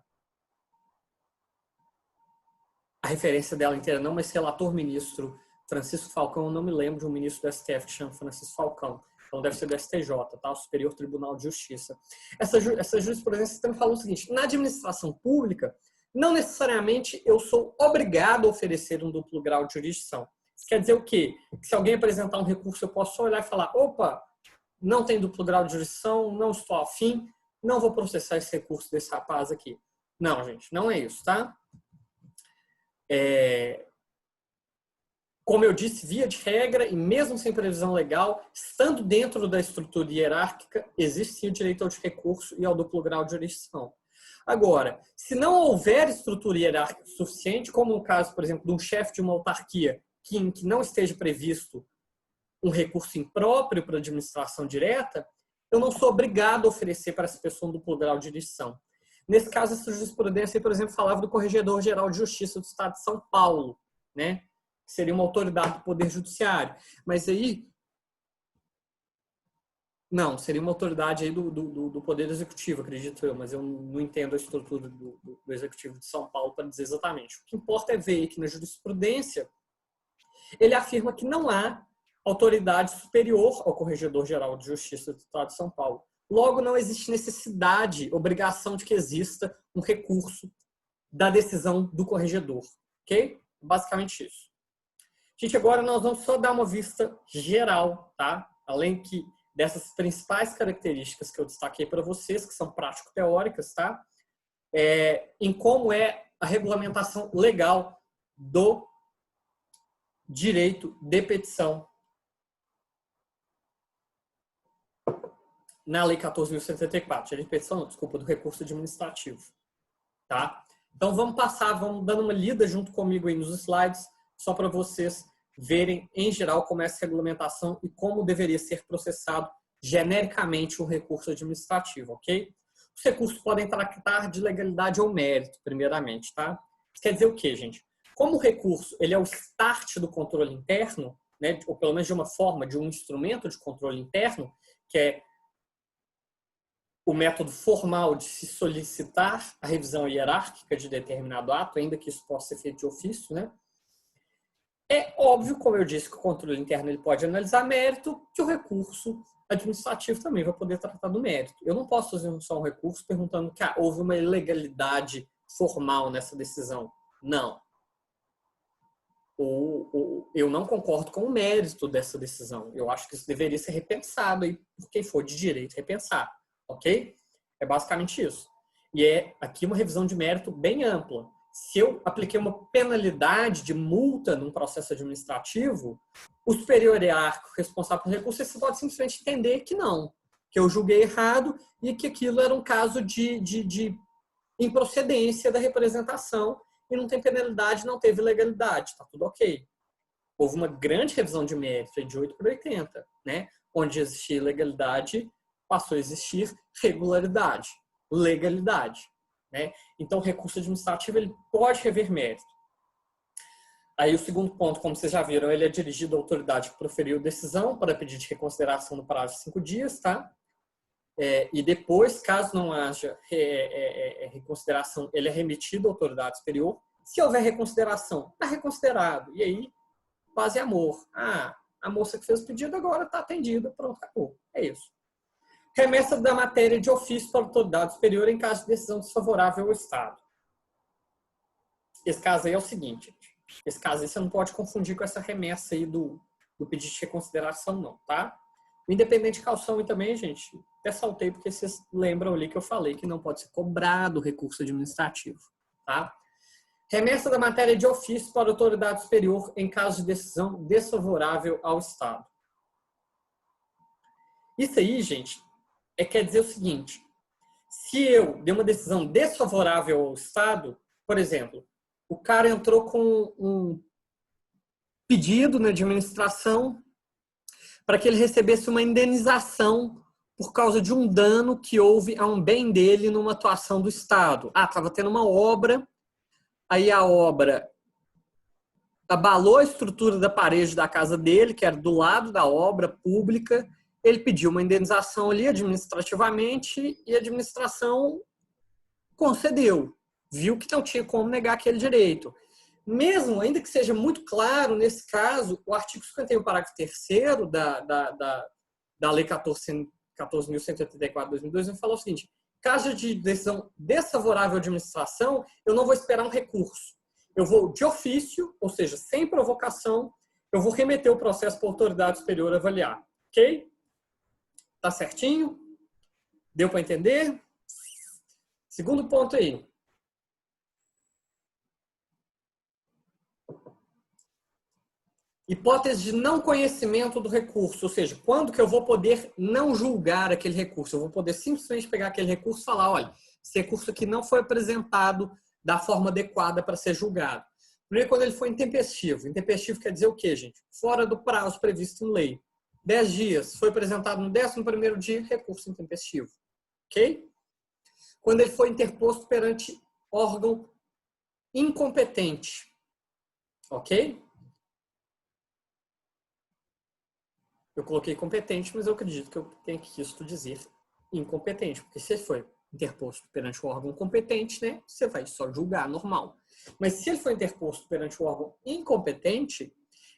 referência dela inteira, não, mas relator ministro Francisco Falcão, eu não me lembro de um ministro do STF que chama Francisco Falcão. Então deve ser do STJ, tá? O Superior Tribunal de Justiça. Essa jurisprudência também falou o seguinte: na administração pública, não necessariamente eu sou obrigado a oferecer um duplo grau de jurisdição. Isso quer dizer o quê? Que se alguém apresentar um recurso, eu posso só olhar e falar: opa, não tem duplo grau de jurisdição, não estou afim, não vou processar esse recurso desse rapaz aqui. Não, gente, não é isso, tá? Como eu disse, via de regra, e mesmo sem previsão legal, estando dentro da estrutura hierárquica, existe sim o direito ao recurso e ao duplo grau de jurisdição. Agora, se não houver estrutura hierárquica suficiente, como no caso, por exemplo, de um chefe de uma autarquia em que não esteja previsto um recurso impróprio para administração direta, eu não sou obrigado a oferecer para essa pessoa um duplo grau de jurisdição. Nesse caso, essa jurisprudência, por exemplo, falava do Corregedor-Geral de Justiça do Estado de São Paulo, né? Que seria uma autoridade do Poder Judiciário. Mas aí, não, seria uma autoridade aí do Poder Executivo, acredito eu, mas eu não entendo a estrutura do Executivo de São Paulo para dizer exatamente. O que importa é ver que na jurisprudência ele afirma que não há autoridade superior ao Corregedor-Geral de Justiça do Estado de São Paulo. Logo, não existe necessidade, obrigação de que exista um recurso da decisão do corregedor. Ok? Basicamente isso. Gente, agora nós vamos só dar uma vista geral, tá? Além dessas principais características que eu destaquei para vocês, que são prático-teóricas, tá? Em como é a regulamentação legal do direito de petição na Lei 14.174, direito de petição, desculpa, do recurso administrativo, tá? Então vamos dando uma lida junto comigo aí nos slides, só para vocês verem em geral como é essa regulamentação e como deveria ser processado genericamente um recurso administrativo, ok? Os recursos podem tratar de legalidade ou mérito, primeiramente, tá? Isso quer dizer o quê, gente? Como o recurso ele é o start do controle interno, né, ou pelo menos de uma forma, de um instrumento de controle interno, que é o método formal de se solicitar a revisão hierárquica de determinado ato, ainda que isso possa ser feito de ofício, né? É óbvio, como eu disse, que o controle interno ele pode analisar mérito, que o recurso administrativo também vai poder tratar do mérito. Eu não posso fazer só um recurso perguntando que houve uma ilegalidade formal nessa decisão. Não. Eu não concordo com o mérito dessa decisão. Eu acho que isso deveria ser repensado aí por quem for de direito repensar. Ok? É basicamente isso. E é aqui uma revisão de mérito bem ampla. Se eu apliquei uma penalidade de multa num processo administrativo, o superior hierárquico responsável pelo recurso você pode simplesmente entender que não, que eu julguei errado e que aquilo era um caso de improcedência da representação e não tem penalidade, não teve legalidade, tá tudo ok. Houve uma grande revisão de mérito de 8 para 80, né? Onde existia legalidade, passou a existir regularidade, legalidade. Né? Então, o recurso administrativo ele pode rever mérito. Aí, o segundo ponto, como vocês já viram, ele é dirigido à autoridade que proferiu decisão para pedir de reconsideração no prazo de 5 dias, tá? E depois, caso não haja reconsideração, ele é remetido à autoridade superior. Se houver reconsideração, está reconsiderado. E aí, paz e amor. A moça que fez o pedido agora está atendida, pronto, acabou. É isso. Remessa da matéria de ofício para a autoridade superior em caso de decisão desfavorável ao Estado. Esse caso aí é o seguinte, gente. Esse caso aí você não pode confundir com essa remessa aí do pedido de reconsideração, não, tá? O independente de caução e também, gente, até saltei porque vocês lembram ali que eu falei que não pode ser cobrado o recurso administrativo, tá? Remessa da matéria de ofício para a autoridade superior em caso de decisão desfavorável ao Estado. Isso aí, gente, quer dizer o seguinte, se eu der uma decisão desfavorável ao Estado, por exemplo, o cara entrou com um pedido na administração para que ele recebesse uma indenização por causa de um dano que houve a um bem dele numa atuação do Estado. Estava tendo uma obra, aí a obra abalou a estrutura da parede da casa dele, que era do lado da obra pública. Ele pediu uma indenização ali administrativamente e a administração concedeu. Viu que não tinha como negar aquele direito. Mesmo, ainda que seja muito claro, nesse caso, o artigo 51, parágrafo 3º da Lei 14.184 de 2002 falou o seguinte: caso de decisão desfavorável à administração, eu não vou esperar um recurso. Eu vou de ofício, ou seja, sem provocação, eu vou remeter o processo para a autoridade superior avaliar. Ok? Tá certinho? Deu para entender? Segundo ponto aí. Hipótese de não conhecimento do recurso, ou seja, quando que eu vou poder não julgar aquele recurso? Eu vou poder simplesmente pegar aquele recurso e falar, olha, esse recurso aqui não foi apresentado da forma adequada para ser julgado. Primeiro, quando ele foi intempestivo. Intempestivo quer dizer o quê, gente? Fora do prazo previsto em lei. 10 dias, foi apresentado no 11º dia, recurso intempestivo. Ok? Quando ele foi interposto perante órgão incompetente. Ok? Eu coloquei competente, mas eu acredito que eu tenho que isso dizer incompetente, porque se ele foi interposto perante um órgão competente, né, você vai só julgar, normal. Mas se ele foi interposto perante um órgão incompetente,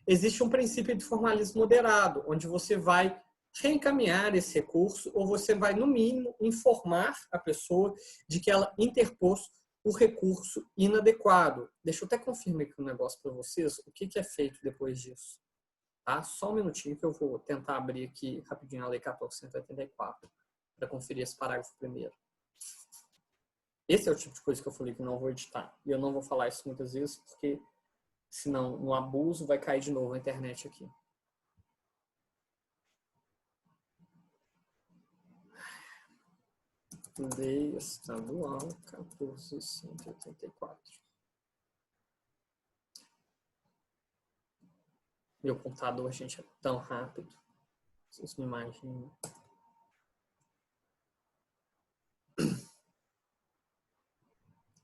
existe um princípio de formalismo moderado, onde você vai reencaminhar esse recurso ou você vai, no mínimo, informar a pessoa de que ela interpôs o recurso inadequado. Deixa eu até confirmar aqui um negócio para vocês, o que é feito depois disso. Tá? Só um minutinho que eu vou tentar abrir aqui rapidinho a Lei 14.184 para conferir esse parágrafo primeiro. Esse é o tipo de coisa que eu falei que eu não vou editar. E eu não vou falar isso muitas vezes, porque senão no abuso vai cair de novo a internet aqui. Lei Estadual 14.184. Meu computador, gente, é tão rápido. Vocês não imaginam.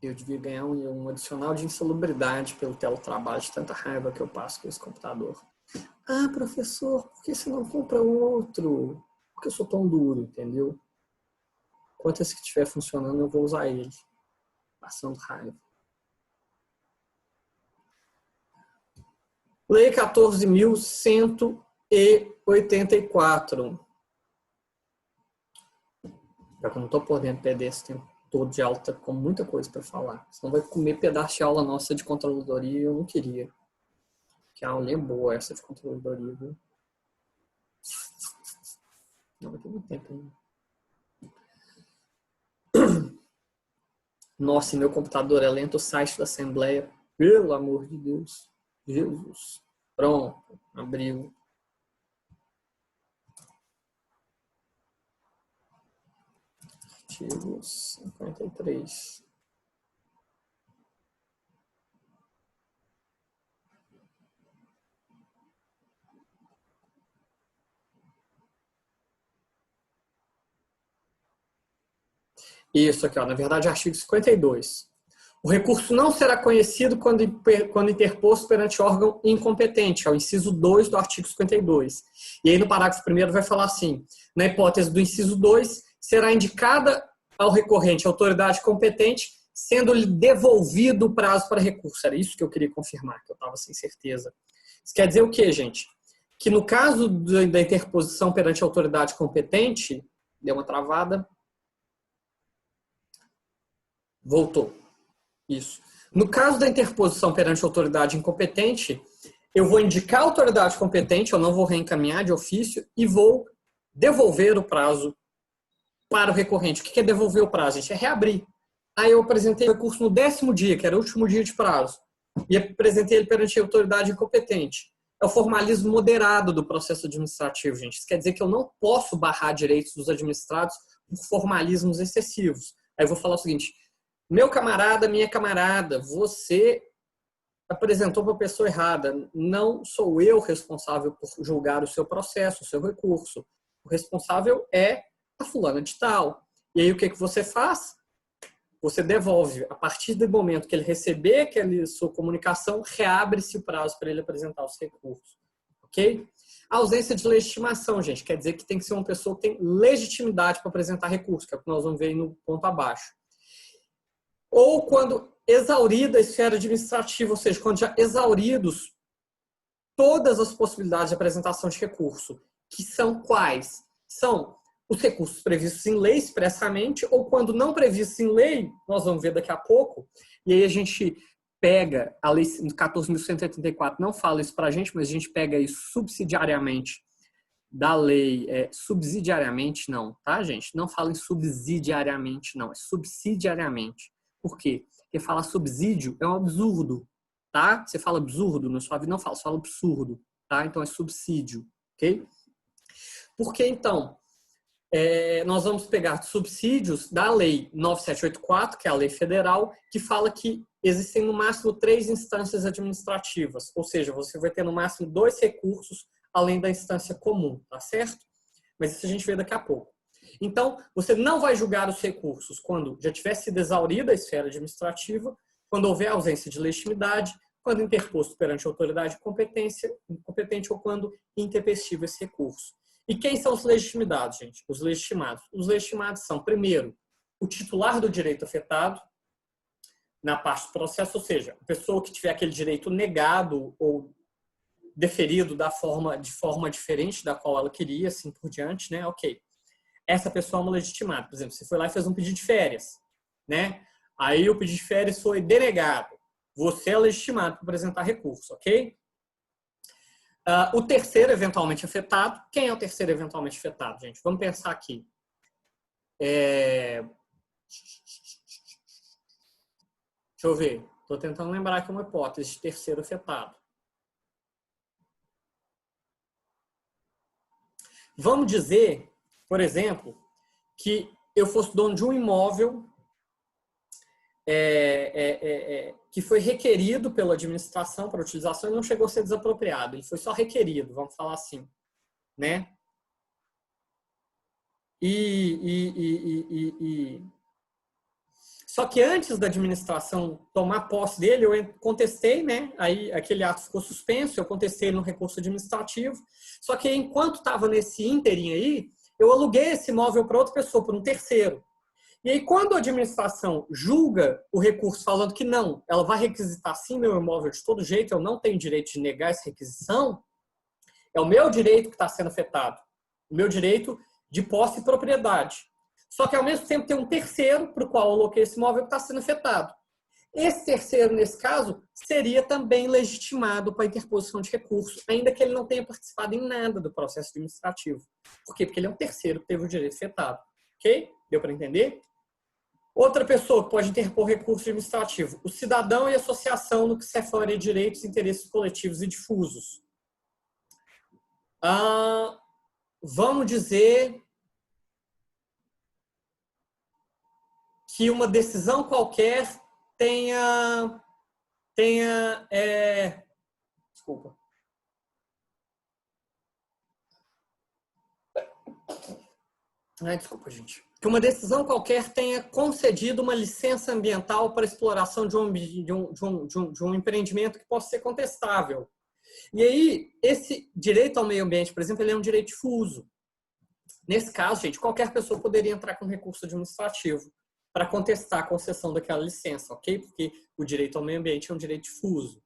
Eu devia ganhar um adicional de insalubridade pelo teletrabalho, de tanta raiva que eu passo com esse computador. Ah, professor, por que você não compra outro? Porque eu sou tão duro, entendeu? Enquanto esse que estiver funcionando, eu vou usar ele. Passando raiva. Lei 14.184. Já que eu não estou por dentro desse tempo todo de aula, com muita coisa para falar. Senão vai comer pedaço de aula nossa de controladoria e eu não queria. Que a aula é boa essa de controladoria, viu? Não vai ter muito tempo ainda. Nossa, e meu computador é lento, o site da Assembleia. Pelo amor de Deus. Jesus. Pronto, abriu. Artigo 53. Isso aqui, ó, na verdade, artigo 52. O recurso não será conhecido quando interposto perante órgão incompetente, é o inciso 2 do artigo 52. E aí no parágrafo 1º vai falar assim, na hipótese do inciso 2, será indicada ao recorrente a autoridade competente, sendo-lhe devolvido o prazo para recurso. Era isso que eu queria confirmar, que eu estava sem certeza. Isso quer dizer o quê, gente? Que no caso da interposição perante a autoridade competente, Deu uma travada. Voltou. Isso. No caso da interposição perante autoridade incompetente, eu vou indicar a autoridade competente, eu não vou reencaminhar de ofício e vou devolver o prazo para o recorrente. O que é devolver o prazo? Gente, é reabrir. Aí eu apresentei o recurso no 10º dia, que era o último dia de prazo, e apresentei ele perante a autoridade incompetente. É o formalismo moderado do processo administrativo, gente. Isso quer dizer que eu não posso barrar direitos dos administrados por formalismos excessivos. Aí eu vou falar o seguinte: meu camarada, minha camarada, você apresentou para a pessoa errada. Não sou eu responsável por julgar o seu processo, o seu recurso. O responsável é a fulana de tal. E aí o que você faz? Você devolve. A partir do momento que ele receber aquela sua comunicação, reabre-se o prazo para ele apresentar os recursos. Ok? A ausência de legitimação, gente, quer dizer que tem que ser uma pessoa que tem legitimidade para apresentar recurso, que é o que nós vamos ver aí no ponto abaixo. Ou quando exaurida a esfera administrativa, ou seja, quando já exauridos todas as possibilidades de apresentação de recurso, que são quais? São os recursos previstos em lei expressamente, ou quando não previstos em lei, nós vamos ver daqui a pouco, e aí a gente pega, a lei 14.184 não fala isso para a gente, mas a gente pega isso subsidiariamente da lei, subsidiariamente não, tá, gente? Não fala em subsidiariamente não, é subsidiariamente. Por quê? Porque falar subsídio é um absurdo, tá? Você fala absurdo, na sua vida não fala, você fala absurdo, tá? Então é subsídio, ok? Porque então, nós vamos pegar subsídios da lei 9784, que é a lei federal, que fala que existem no máximo 3 instâncias administrativas, ou seja, você vai ter no máximo 2 recursos além da instância comum, tá certo? Mas isso a gente vê daqui a pouco. Então, você não vai julgar os recursos quando já tiver sido exaurida a esfera administrativa, quando houver ausência de legitimidade, quando interposto perante a autoridade incompetente ou quando intempestivo esse recurso. E quem são os legitimados, gente? Os legitimados. Os legitimados são, primeiro, o titular do direito afetado, na parte do processo, ou seja, a pessoa que tiver aquele direito negado ou deferido de forma diferente da qual ela queria, assim por diante, né? Ok. Essa pessoa é uma legitimada. Por exemplo, você foi lá e fez um pedido de férias, né? Aí o pedido de férias foi denegado. Você é legitimado para apresentar recurso, ok? O terceiro eventualmente afetado. Quem é o terceiro eventualmente afetado, gente? Vamos pensar aqui. Deixa eu ver. Estou tentando lembrar aqui uma hipótese de terceiro afetado. Vamos dizer, por exemplo, que eu fosse dono de um imóvel que foi requerido pela administração para utilização e não chegou a ser desapropriado. Ele foi só requerido, vamos falar assim, né? Só que antes da administração tomar posse dele, eu contestei, né? Aí aquele ato ficou suspenso, eu contestei no recurso administrativo. Só que enquanto estava nesse ínterim aí, eu aluguei esse imóvel para outra pessoa, para um terceiro. E aí, quando a administração julga o recurso falando que não, ela vai requisitar sim meu imóvel de todo jeito, eu não tenho direito de negar essa requisição, é o meu direito que está sendo afetado. O meu direito de posse e propriedade. Só que, ao mesmo tempo, tem um terceiro para o qual eu aloquei esse imóvel que está sendo afetado. Esse terceiro, nesse caso, seria também legitimado para a interposição de recurso, ainda que ele não tenha participado em nada do processo administrativo. Por quê? Porque ele é um terceiro que teve o direito afetado. Ok? Deu para entender? Outra pessoa que pode interpor recurso administrativo, o cidadão e associação no que se refere a direitos e interesses coletivos e difusos. Vamos dizer que uma decisão qualquer tenha desculpa. Desculpa, gente. Que uma decisão qualquer tenha concedido uma licença ambiental para exploração de um empreendimento que possa ser contestável. E aí, esse direito ao meio ambiente, por exemplo, ele é um direito difuso. Nesse caso, gente, qualquer pessoa poderia entrar com recurso administrativo para contestar a concessão daquela licença, ok? Porque o direito ao meio ambiente é um direito difuso,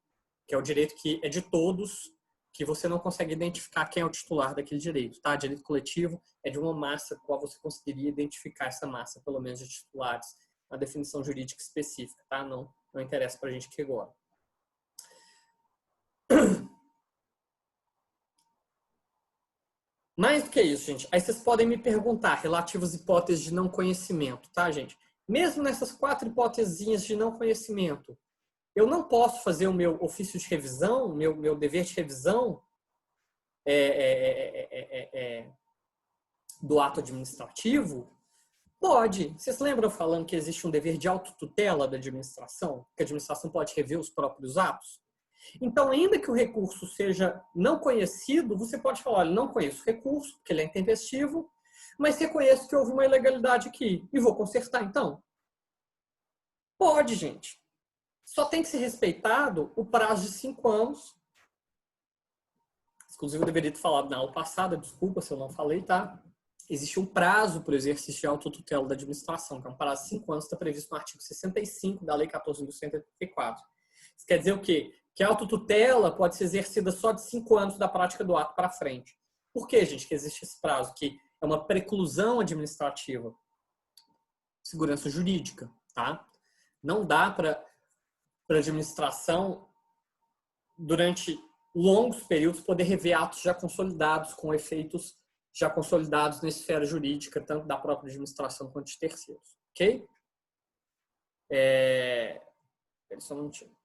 que é o direito que é de todos que você não consegue identificar quem é o titular daquele direito, tá? Direito coletivo é de uma massa qual você conseguiria identificar essa massa, pelo menos de titulares, na definição jurídica específica, tá? Não interessa pra gente aqui agora. Mais do que isso, gente, aí vocês podem me perguntar relativas hipóteses de não conhecimento, tá, gente? Mesmo nessas 4 hipóteses de não conhecimento, eu não posso fazer o meu ofício de revisão, meu dever de revisão do ato administrativo? Pode. Vocês lembram falando que existe um dever de autotutela da administração? Que a administração pode rever os próprios atos? Então, ainda que o recurso seja não conhecido, você pode falar, olha, não conheço o recurso, porque ele é intempestivo, mas reconheço que houve uma ilegalidade aqui e vou consertar, então. Pode, gente. Só tem que ser respeitado o prazo de 5 anos. Inclusive, eu deveria ter falado na aula passada, desculpa se eu não falei, tá? Existe um prazo para o exercício de autotutela da administração, que é um prazo de 5 anos, está previsto no artigo 65 da Lei 14.184. Isso quer dizer o quê? Que a autotutela pode ser exercida só de 5 anos da prática do ato para frente. Por que, gente, que existe esse prazo? Que é uma preclusão administrativa. Segurança jurídica, tá? Não dá para a administração, durante longos períodos, poder rever atos já consolidados, com efeitos já consolidados na esfera jurídica, tanto da própria administração quanto de terceiros. Ok? Só um minutinho.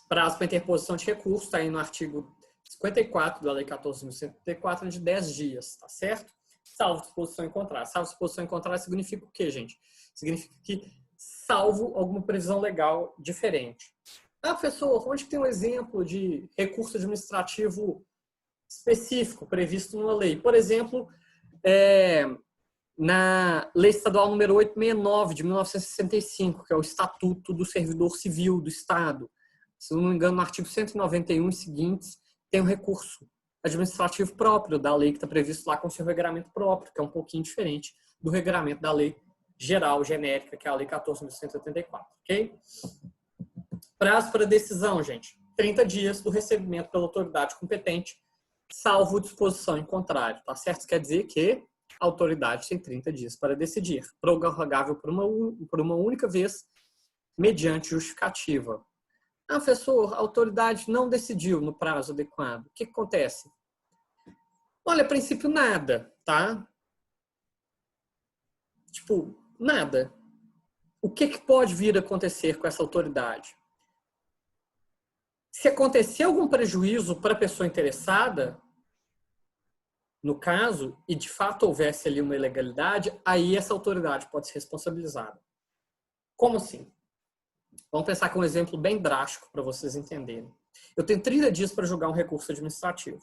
Prazo para interposição de recurso está aí no artigo 54 da Lei 14.184 de 10 dias, tá certo? Salvo disposição em contrário. Salvo disposição em contrário significa o quê, gente? Significa que salvo alguma previsão legal diferente. Ah, professor, onde tem um exemplo de recurso administrativo específico previsto numa lei? Por exemplo, na Lei Estadual número 869 de 1965, que é o Estatuto do Servidor Civil do Estado. Se não me engano, no artigo 191 e seguintes, tem um recurso administrativo próprio da lei que está previsto lá com seu regramento próprio, que é um pouquinho diferente do regramento da lei geral, genérica, que é a Lei 14.184, ok? Prazo para decisão, gente. 30 dias do recebimento pela autoridade competente, salvo disposição em contrário, tá certo? Isso quer dizer que a autoridade tem 30 dias para decidir, prorrogável por uma única vez, mediante justificativa. Ah, professor, a autoridade não decidiu no prazo adequado. O que acontece? Olha, a princípio nada, tá? Tipo, nada. O que pode vir a acontecer com essa autoridade? Se acontecer algum prejuízo para a pessoa interessada, no caso, e de fato houvesse ali uma ilegalidade, aí essa autoridade pode ser responsabilizada. Como assim? Vamos pensar com um exemplo bem drástico para vocês entenderem. Eu tenho 30 dias para julgar um recurso administrativo.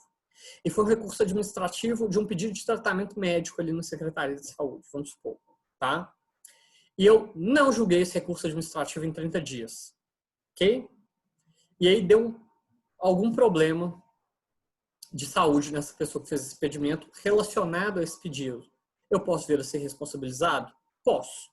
E foi um recurso administrativo de um pedido de tratamento médico ali na Secretaria de Saúde, vamos supor, tá? E eu não julguei esse recurso administrativo em 30 dias, ok? E aí deu algum problema de saúde nessa pessoa que fez esse pedimento relacionado a esse pedido. Eu posso vir a ser responsabilizado? Posso,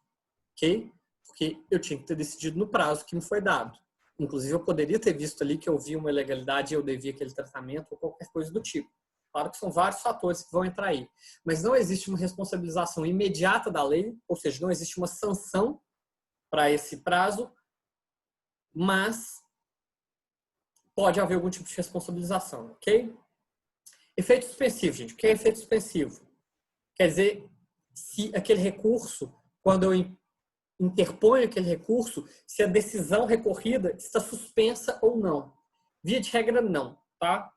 ok? Porque eu tinha que ter decidido no prazo que me foi dado. Inclusive, eu poderia ter visto ali que eu vi uma ilegalidade e eu devia aquele tratamento ou qualquer coisa do tipo. Claro que são vários fatores que vão entrar aí. Mas não existe uma responsabilização imediata da lei, ou seja, não existe uma sanção para esse prazo, mas pode haver algum tipo de responsabilização, ok? Efeito suspensivo, gente. O que é efeito suspensivo? Quer dizer, se aquele recurso, quando eu interponho aquele recurso, se a decisão recorrida está suspensa ou não. Via de regra, não, tá?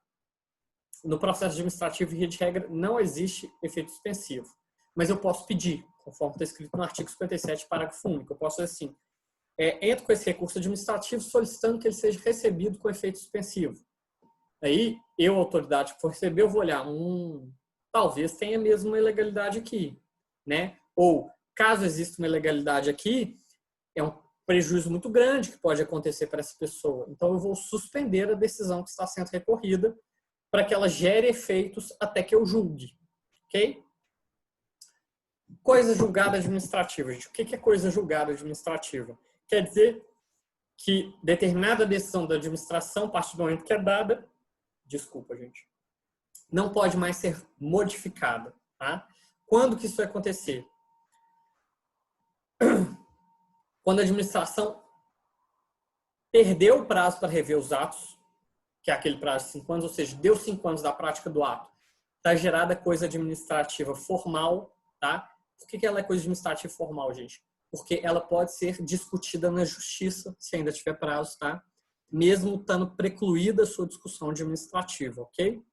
No processo administrativo, via de regra, não existe efeito suspensivo. Mas eu posso pedir, conforme está escrito no artigo 57, parágrafo único. Eu posso dizer assim, entro com esse recurso administrativo solicitando que ele seja recebido com efeito suspensivo. Aí, eu, autoridade que for receber, eu vou olhar, talvez tenha mesmo uma ilegalidade aqui, né? Ou, caso exista uma ilegalidade aqui, é um prejuízo muito grande que pode acontecer para essa pessoa. Então, eu vou suspender a decisão que está sendo recorrida para que ela gere efeitos até que eu julgue, ok? Coisa julgada administrativa, gente. O que é coisa julgada administrativa? Quer dizer que determinada decisão da administração, a partir do momento que é dada, desculpa, gente, não pode mais ser modificada. Tá? Quando que isso vai acontecer? Quando a administração perdeu o prazo para rever os atos, que é aquele prazo de 5 anos, ou seja, deu 5 anos da prática do ato, está gerada coisa administrativa formal, tá? Por que ela é coisa administrativa formal, gente? Porque ela pode ser discutida na justiça, se ainda tiver prazo, tá? Mesmo estando precluída a sua discussão administrativa, ok?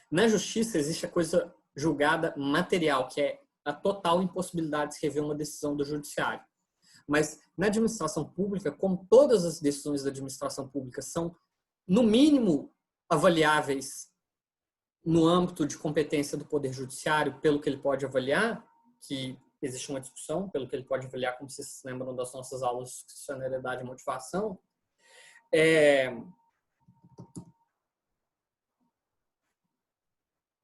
Na justiça existe a coisa julgada material, que é a total impossibilidade de se rever uma decisão do judiciário. Mas na administração pública, como todas as decisões da administração pública são, no mínimo, avaliáveis no âmbito de competência do Poder Judiciário, pelo que ele pode avaliar, que existe uma discussão, pelo que ele pode avaliar, como vocês se lembram das nossas aulas de discricionariedade e motivação,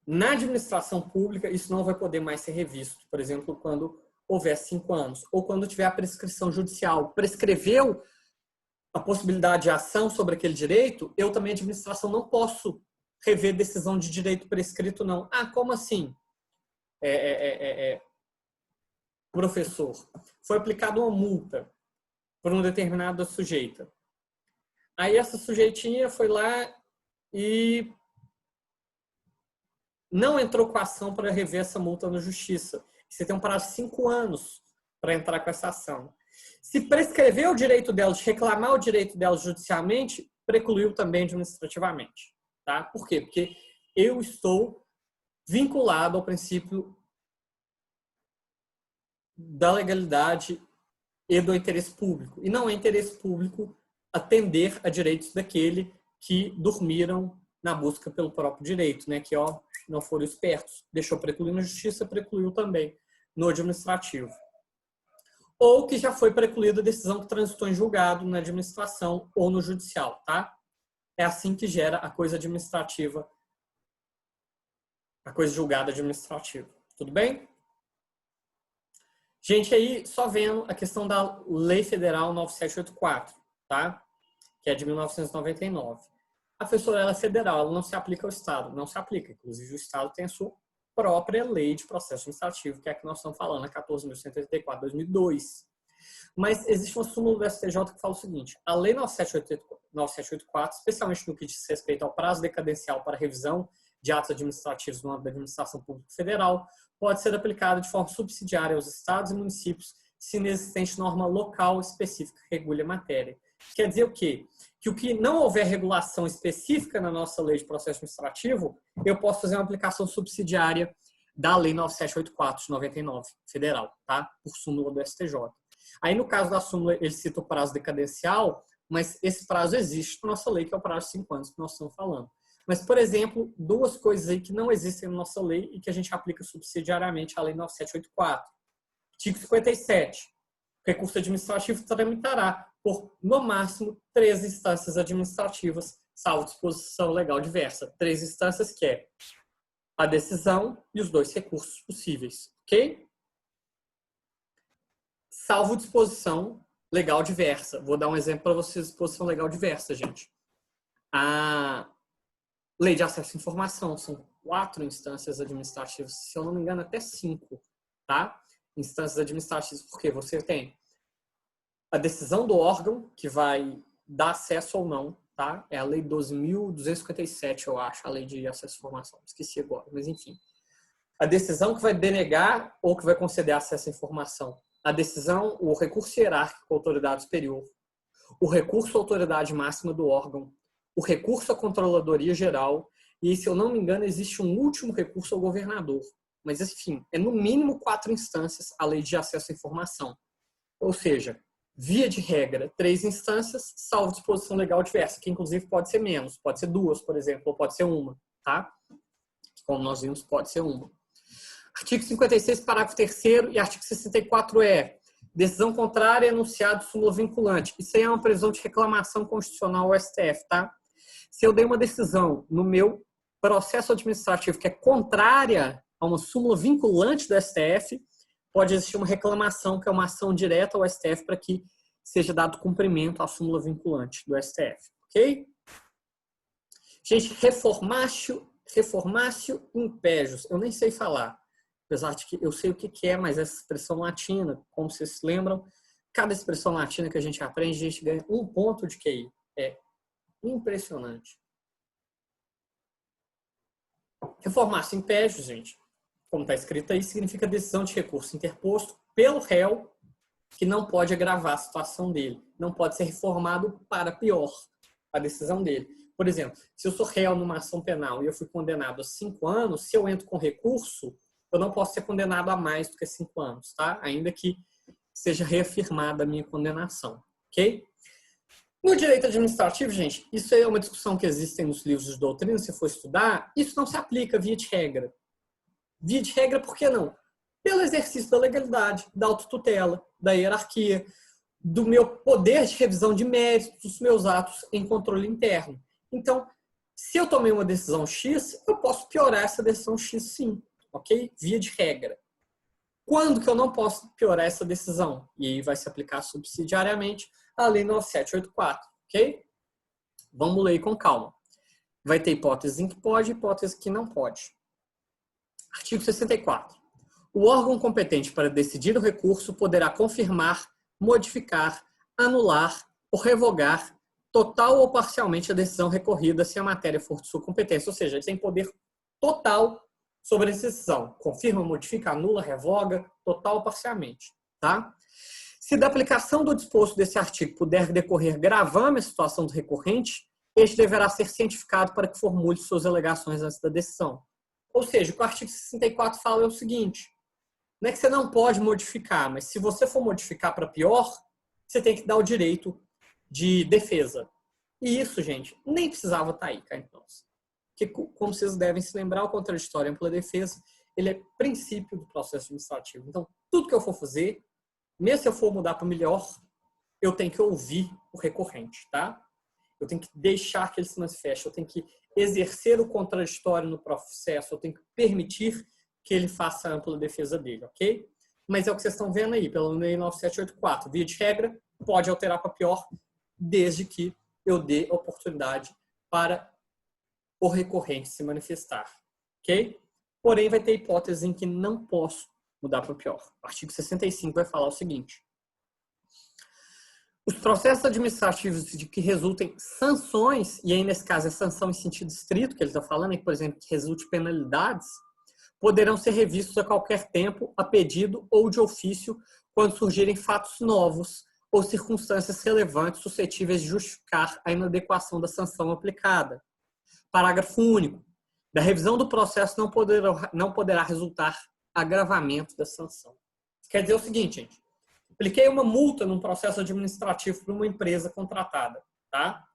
na administração pública, isso não vai poder mais ser revisto. Por exemplo, quando houver 5 anos, ou quando tiver a prescrição judicial, prescreveu a possibilidade de ação sobre aquele direito, eu também, administração, não posso rever decisão de direito prescrito, não. Ah, como assim? Professor, foi aplicada uma multa por uma determinada sujeita. Aí essa sujeitinha foi lá e não entrou com a ação para rever essa multa na justiça. Você tem um prazo de 5 anos para entrar com essa ação. Se prescrever o direito dela, de reclamar o direito dela judicialmente, precluiu também administrativamente. Tá? Por quê? Porque eu estou vinculado ao princípio da legalidade e do interesse público. E não é interesse público atender a direitos daquele que dormiram na busca pelo próprio direito, né? Que não foram espertos. Deixou precluir na justiça, precluiu também no administrativo. Ou que já foi precluída a decisão que transitou em julgado na administração ou no judicial, tá? É assim que gera a coisa administrativa, a coisa julgada administrativa. Tudo bem? Gente, aí só vendo a questão da Lei Federal 9784, tá? Que é de 1999. A professora, ela é federal, ela não se aplica ao Estado. Não se aplica. Inclusive, o Estado tem a sua própria lei de processo administrativo, que é a que nós estamos falando, a 14.184, 2002. Mas existe uma súmula do STJ que fala o seguinte: a Lei 9784, especialmente no que diz respeito ao prazo decadencial para revisão de atos administrativos no âmbito da administração pública federal, pode ser aplicada de forma subsidiária aos estados e municípios se inexistente norma local específica que regule a matéria. Quer dizer o quê? Que o que não houver regulação específica na nossa lei de processo administrativo, eu posso fazer uma aplicação subsidiária da Lei 9784 de 99, federal, tá? Por súmula do STJ. Aí, no caso da súmula, ele cita o prazo decadencial, mas esse prazo existe na nossa lei, que é o prazo de 5 anos que nós estamos falando. Mas, por exemplo, duas coisas aí que não existem na nossa lei e que a gente aplica subsidiariamente à Lei 9784. Artigo 57. O recurso administrativo tramitará por, no máximo, 3 instâncias administrativas, salvo disposição legal diversa. 3 instâncias que é a decisão e os 2 recursos possíveis. Ok? Salvo disposição legal diversa. Vou dar um exemplo para vocês de disposição legal diversa, gente. A Lei de Acesso à Informação. São 4 instâncias administrativas, se eu não me engano, até 5, tá? Instâncias administrativas, porque você tem a decisão do órgão, que vai dar acesso ou não, tá? É a Lei 12.257, eu acho, a Lei de Acesso à Informação. Esqueci agora, mas enfim. A decisão que vai denegar ou que vai conceder acesso à informação. A decisão, o recurso hierárquico à autoridade superior. O recurso à autoridade máxima do órgão. O recurso à Controladoria Geral e, se eu não me engano, existe um último recurso ao governador. Mas, enfim, é no mínimo 4 instâncias a Lei de Acesso à Informação. Ou seja, via de regra, 3 instâncias, salvo disposição legal diversa, que inclusive pode ser menos, pode ser 2, por exemplo, ou pode ser 1, tá? Como nós vimos, pode ser 1. Artigo 56, parágrafo 3º e artigo 64 decisão contrária enunciado súmula vinculante. Isso aí é uma previsão de reclamação constitucional ao STF, tá? Se eu dei uma decisão no meu processo administrativo que é contrária a uma súmula vinculante do STF, pode existir uma reclamação, que é uma ação direta ao STF, para que seja dado cumprimento à súmula vinculante do STF, ok? Gente, reformácio impégios, eu nem sei falar, apesar de que eu sei o que é, mas essa expressão latina, como vocês se lembram, cada expressão latina que a gente aprende, a gente ganha 1 ponto de QI. É impressionante. Reformácio impégios, gente, como está escrito aí, significa decisão de recurso interposto pelo réu que não pode agravar a situação dele, não pode ser reformado para pior a decisão dele. Por exemplo, se eu sou réu numa ação penal e eu fui condenado a 5 anos, se eu entro com recurso, eu não posso ser condenado a mais do que 5 anos, tá? Ainda que seja reafirmada a minha condenação, ok? No direito administrativo, gente, isso é uma discussão que existe nos livros de doutrina, se for estudar, isso não se aplica via de regra. Via de regra, por que não? Pelo exercício da legalidade, da autotutela, da hierarquia, do meu poder de revisão de méritos dos meus atos em controle interno. Então, se eu tomei uma decisão X, eu posso piorar essa decisão X sim, ok? Via de regra. Quando que eu não posso piorar essa decisão? E aí vai se aplicar subsidiariamente a Lei 9784, ok? Vamos ler com calma. Vai ter hipótese em que pode e hipótese que não pode. Artigo 64. O órgão competente para decidir o recurso poderá confirmar, modificar, anular ou revogar total ou parcialmente a decisão recorrida se a matéria for de sua competência. Ou seja, ele tem poder total sobre a decisão. Confirma, modifica, anula, revoga, total ou parcialmente. Tá? Se da aplicação do disposto desse artigo puder decorrer gravame a situação do recorrente, este deverá ser cientificado para que formule suas alegações antes da decisão. Ou seja, o que o artigo 64 fala é o seguinte: não é que você não pode modificar, mas se você for modificar para pior, você tem que dar o direito de defesa. E isso, gente, nem precisava estar aí, cá então. Porque, como vocês devem se lembrar, o contraditório e ampla defesa, ele é princípio do processo administrativo. Então, tudo que eu for fazer, mesmo se eu for mudar para melhor, eu tenho que ouvir o recorrente, tá? Eu tenho que deixar que ele se manifeste, eu tenho que exercer o contraditório no processo, eu tenho que permitir que ele faça a ampla defesa dele, ok? Mas é o que vocês estão vendo aí, pela Lei 9784. Via de regra, pode alterar para pior, desde que eu dê oportunidade para o recorrente se manifestar, ok? Porém, vai ter hipótese em que não posso mudar para pior. O artigo 65 vai falar o seguinte: os processos administrativos de que resultem sanções, e aí nesse caso é sanção em sentido estrito, que ele está falando, e, por exemplo, que resulte penalidades, poderão ser revistos a qualquer tempo, a pedido ou de ofício, quando surgirem fatos novos ou circunstâncias relevantes suscetíveis de justificar a inadequação da sanção aplicada. Parágrafo único. Da revisão do processo não poderá resultar agravamento da sanção. Isso quer dizer o seguinte, gente. Apliquei uma multa num processo administrativo para uma empresa contratada, tá?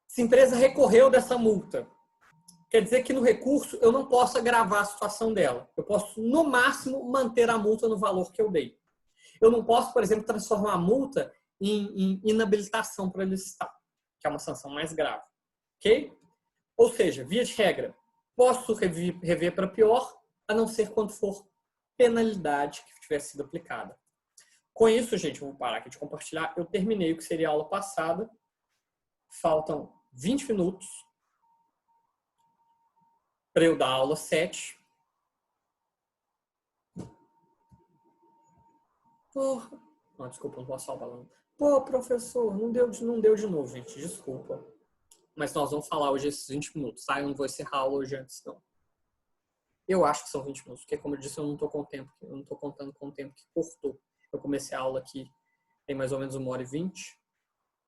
Se a empresa recorreu dessa multa, quer dizer que no recurso eu não posso agravar a situação dela. Eu posso, no máximo, manter a multa no valor que eu dei. Eu não posso, por exemplo, transformar a multa em inabilitação para licitar, que é uma sanção mais grave. Ok? Ou seja, via de regra, posso rever para pior, a não ser quando for penalidade que tiver sido aplicada. Com isso, gente, eu vou parar aqui de compartilhar. Eu terminei o que seria a aula passada. Faltam 20 minutos para eu dar a aula 7. Porra. Não, desculpa, não posso salvar não. Pô, professor, não deu de novo, gente. Desculpa. Mas nós vamos falar hoje esses 20 minutos, tá? Eu não vou encerrar a aula hoje antes, não. Eu acho que são 20 minutos, porque, como eu disse, eu não estou com o tempo. Eu não estou contando com o tempo que cortou. Eu comecei a aula aqui, tem mais ou menos 1h20.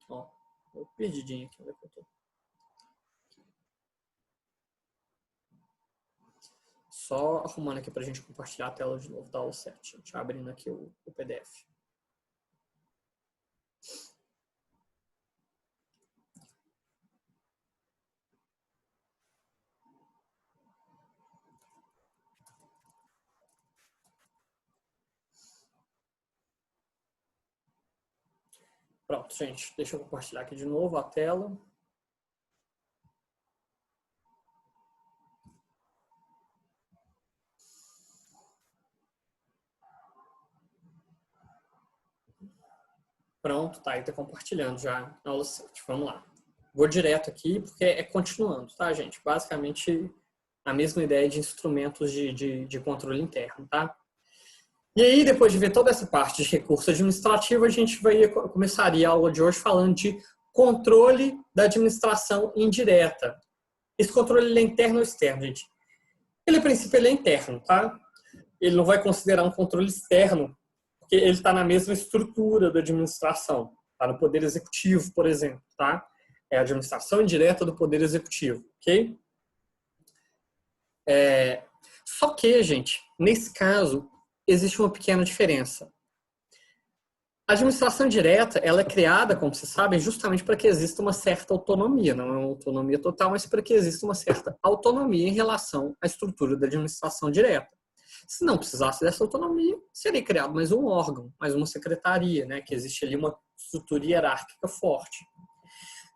Ó, eu perdidinho aqui, onde é que eu tô? Só arrumando aqui pra gente compartilhar a tela de novo da aula 7. Gente, abrindo aqui o PDF. Pronto, gente. Deixa eu compartilhar aqui de novo a tela. Pronto, tá aí, tá compartilhando já na aula 7. Vamos lá. Vou direto aqui, porque é continuando, tá, gente? Basicamente, a mesma ideia de instrumentos de controle interno, tá? E aí, depois de ver toda essa parte de recurso administrativo, a gente começaria a aula de hoje falando de controle da administração indireta. Esse controle ele é interno ou externo, gente? Ele, a princípio, ele é interno, tá? Ele não vai considerar um controle externo, porque ele está na mesma estrutura da administração. Está no Poder Executivo, por exemplo, tá? É a administração indireta do Poder Executivo, ok? Só que, gente, nesse caso, existe uma pequena diferença. A administração direta, ela é criada, como vocês sabem, justamente para que exista uma certa autonomia, não é uma autonomia total, mas para que exista uma certa autonomia em relação à estrutura da administração direta. Se não precisasse dessa autonomia, seria criado mais um órgão, mais uma secretaria, né, que existe ali uma estrutura hierárquica forte.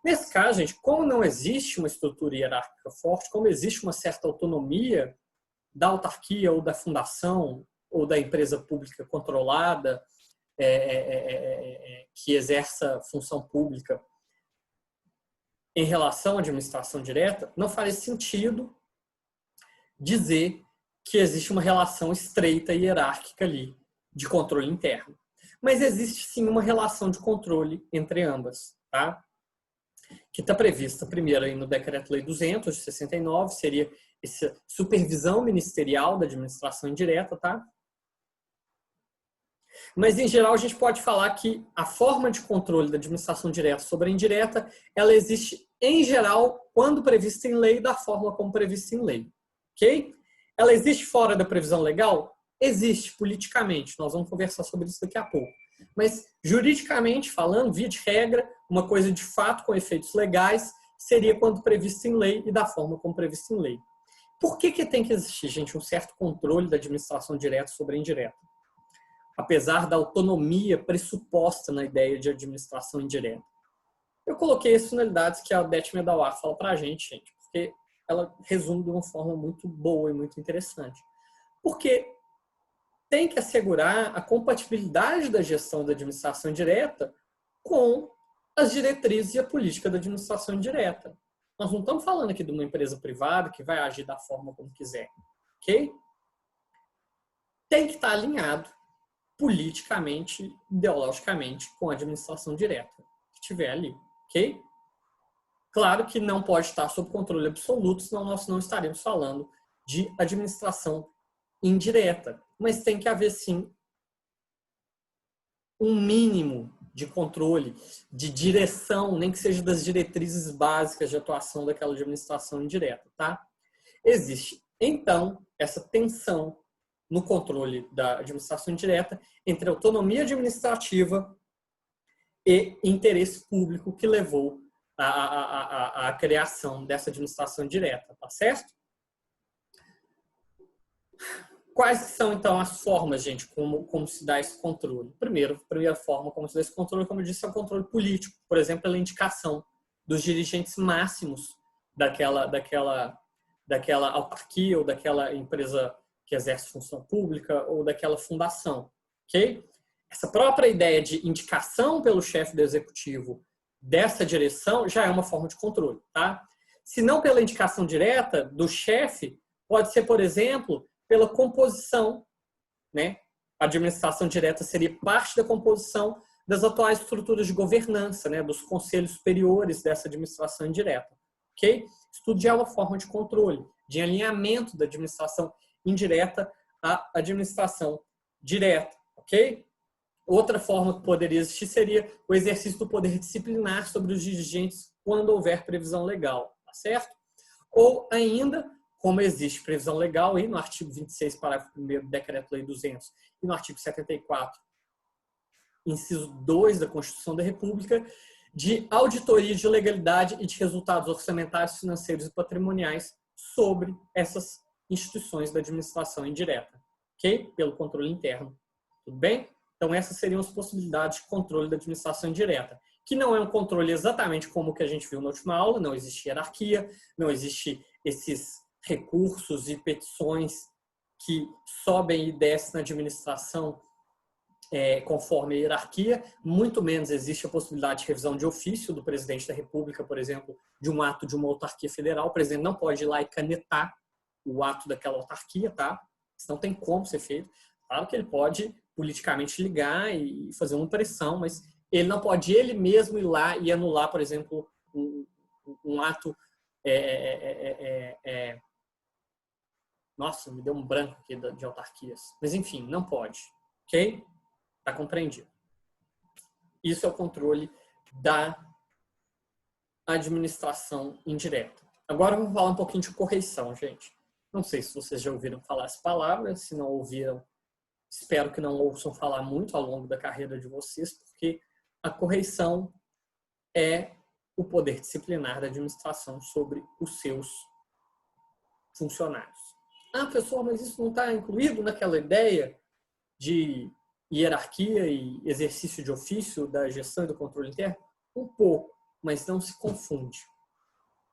Nesse caso, gente, como não existe uma estrutura hierárquica forte, como existe uma certa autonomia da autarquia ou da fundação ou da empresa pública controlada, que exerça função pública em relação à administração direta, não faz sentido dizer que existe uma relação estreita e hierárquica ali de controle interno. Mas existe sim uma relação de controle entre ambas, tá? Que está prevista primeiro aí no Decreto-Lei 200 de 69, seria essa supervisão ministerial da administração indireta, tá? Mas, em geral, a gente pode falar que a forma de controle da administração direta sobre a indireta, ela existe, em geral, quando prevista em lei, da forma como prevista em lei. Ok? Ela existe fora da previsão legal? Existe, politicamente. Nós vamos conversar sobre isso daqui a pouco. Mas, juridicamente falando, via de regra, uma coisa de fato com efeitos legais seria quando prevista em lei e da forma como prevista em lei. Por que tem que existir, gente, um certo controle da administração direta sobre a indireta? Apesar da autonomia pressuposta na ideia de administração indireta. Eu coloquei as finalidades que a Odete Medawar fala para a gente, porque ela resume de uma forma muito boa e muito interessante. Porque tem que assegurar a compatibilidade da gestão da administração indireta com as diretrizes e a política da administração indireta. Nós não estamos falando aqui de uma empresa privada que vai agir da forma como quiser, ok? Tem que estar alinhado politicamente, ideologicamente, com a administração direta que tiver ali, ok? Claro que não pode estar sob controle absoluto, senão nós não estaremos falando de administração indireta. Mas tem que haver, sim, um mínimo de controle, de direção, nem que seja das diretrizes básicas de atuação daquela administração indireta, tá? Existe, então, essa tensão no controle da administração indireta entre autonomia administrativa e interesse público que levou à criação dessa administração direta, tá certo? Quais são, então, as formas, gente, como se dá esse controle? Primeira forma como se dá esse controle, como eu disse, é o controle político. Por exemplo, pela indicação dos dirigentes máximos daquela autarquia ou daquela empresa que exerce função pública ou daquela fundação, ok? Essa própria ideia de indicação pelo chefe do executivo dessa direção já é uma forma de controle, tá? Se não pela indicação direta do chefe, pode ser, por exemplo, pela composição, né? A administração direta seria parte da composição das atuais estruturas de governança, né? Dos conselhos superiores dessa administração indireta, ok? Isso tudo já é uma forma de controle, de alinhamento da administração indireta à administração direta, ok? Outra forma que poderia existir seria o exercício do poder disciplinar sobre os dirigentes quando houver previsão legal, tá certo? Ou ainda, como existe previsão legal aí no artigo 26, parágrafo 1º do Decreto-Lei 200 e no artigo 74, inciso 2 da Constituição da República, de auditoria de legalidade e de resultados orçamentários, financeiros e patrimoniais sobre essas instituições da administração indireta, ok? Pelo controle interno. Tudo bem? Então, essas seriam as possibilidades de controle da administração indireta, que não é um controle exatamente como o que a gente viu na última aula, não existe hierarquia, não existe esses recursos e petições que sobem e descem na administração conforme a hierarquia, muito menos existe a possibilidade de revisão de ofício do presidente da República, por exemplo, de um ato de uma autarquia federal. O presidente não pode ir lá e canetar o ato daquela autarquia, tá? Isso não tem como ser feito. Claro que ele pode politicamente ligar e fazer uma pressão, mas ele não pode ele mesmo ir lá e anular, por exemplo, um ato... Nossa, me deu um branco aqui de autarquias. Mas, enfim, não pode. Ok? Está compreendido. Isso é o controle da administração indireta. Agora vamos falar um pouquinho de correição, gente. Não sei se vocês já ouviram falar essa palavra. Se não ouviram, espero que não ouçam falar muito ao longo da carreira de vocês, porque a correição é o poder disciplinar da administração sobre os seus funcionários. Ah, professor, mas isso não está incluído naquela ideia de hierarquia e exercício de ofício da gestão e do controle interno? Um pouco, mas não se confunde.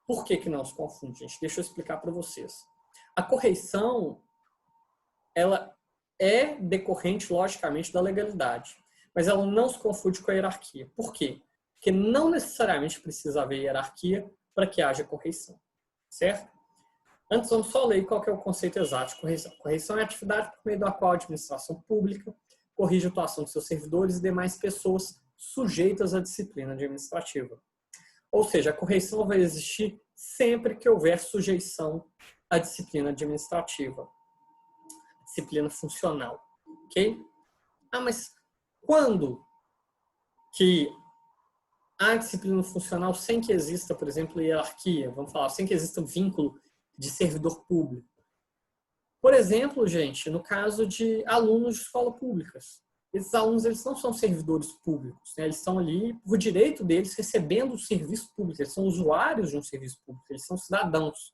Por que não se confunde, gente? Deixa eu explicar para vocês. A correição, ela é decorrente, logicamente, da legalidade, mas ela não se confunde com a hierarquia. Por quê? Porque não necessariamente precisa haver hierarquia para que haja correição, certo? Antes, vamos só ler qual que é o conceito exato de correição. Correição é a atividade por meio da qual a administração pública corrige a atuação de seus servidores e demais pessoas sujeitas à disciplina administrativa. Ou seja, a correição vai existir sempre que houver sujeição à disciplina administrativa, disciplina funcional, ok? Ah, mas quando que há disciplina funcional sem que exista, por exemplo, hierarquia? Vamos falar, sem que exista um vínculo de servidor público. Por exemplo, gente, no caso de alunos de escolas públicas. Esses alunos, eles não são servidores públicos, né? Eles estão ali por direito deles recebendo o serviço público. Eles são usuários de um serviço público, eles são cidadãos.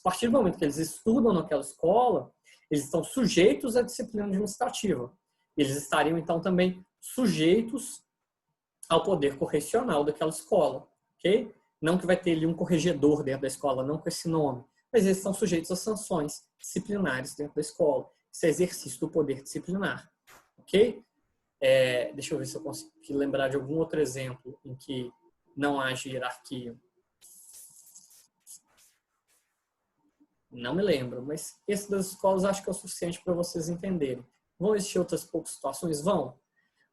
A partir do momento que eles estudam naquela escola, eles estão sujeitos à disciplina administrativa. Eles estariam, então, também sujeitos ao poder correcional daquela escola, ok? Não que vai ter ali um corregedor dentro da escola, não com esse nome, mas eles estão sujeitos a sanções disciplinares dentro da escola. Isso é exercício do poder disciplinar, ok? Deixa eu ver se eu consigo lembrar de algum outro exemplo em que não haja hierarquia. Não me lembro, mas esse das escolas acho que é o suficiente para vocês entenderem. Vão existir outras poucas situações? Vão.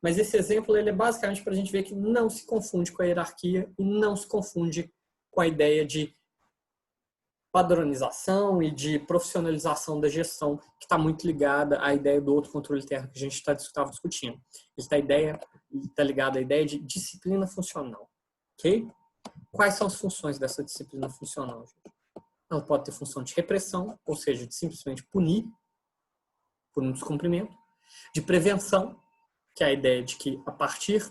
Mas esse exemplo ele é basicamente para a gente ver que não se confunde com a hierarquia e não se confunde com a ideia de padronização e de profissionalização da gestão, que está muito ligada à ideia do outro controle interno que a gente estava discutindo. Está ligado à ideia de disciplina funcional. Ok? Quais são as funções dessa disciplina funcional, gente? Ela pode ter função de repressão, ou seja, de simplesmente punir por um descumprimento, de prevenção, que é a ideia de que a partir...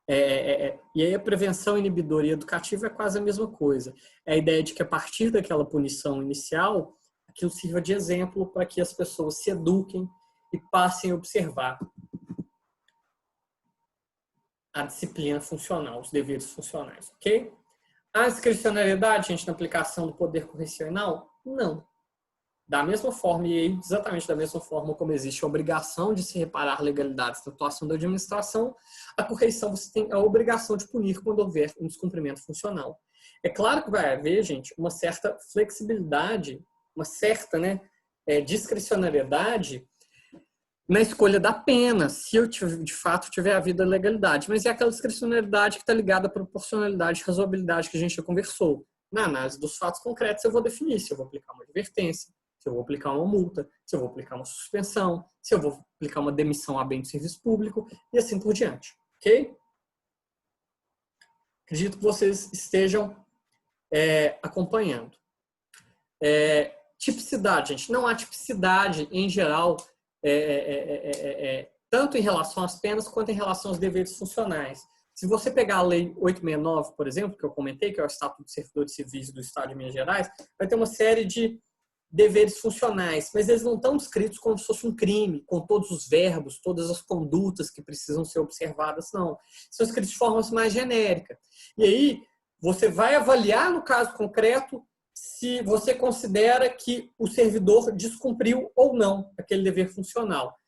e aí a prevenção inibidora e educativa é quase a mesma coisa. É a ideia de que a partir daquela punição inicial, aquilo sirva de exemplo para que as pessoas se eduquem e passem a observar a disciplina funcional, os deveres funcionais, ok? A discricionariedade, gente, na aplicação do poder correcional? Não. Da mesma forma, e exatamente da mesma forma como existe a obrigação de se reparar legalidades da atuação da administração, a correição você tem a obrigação de punir quando houver um descumprimento funcional. É claro que vai haver, gente, uma certa flexibilidade, uma certa discricionariedade na escolha da pena, se eu de fato tiver havido a legalidade. Mas é aquela discricionariedade que está ligada à proporcionalidade e razoabilidade que a gente já conversou. Na análise dos fatos concretos, eu vou definir se eu vou aplicar uma advertência, se eu vou aplicar uma multa, se eu vou aplicar uma suspensão, se eu vou aplicar uma demissão a bem do serviço público e assim por diante. Ok? Acredito que vocês estejam acompanhando. Tipicidade, gente. Não há tipicidade, em geral, tanto em relação às penas quanto em relação aos deveres funcionais. Se você pegar a Lei 869, por exemplo, que eu comentei, que é o Estatuto de Servidores Civis do Estado de Minas Gerais, vai ter uma série de deveres funcionais, mas eles não estão descritos como se fosse um crime, com todos os verbos, todas as condutas que precisam ser observadas, não. São escritos de forma mais genérica. E aí, você vai avaliar, no caso concreto, se você considera que o servidor descumpriu ou não aquele dever funcional.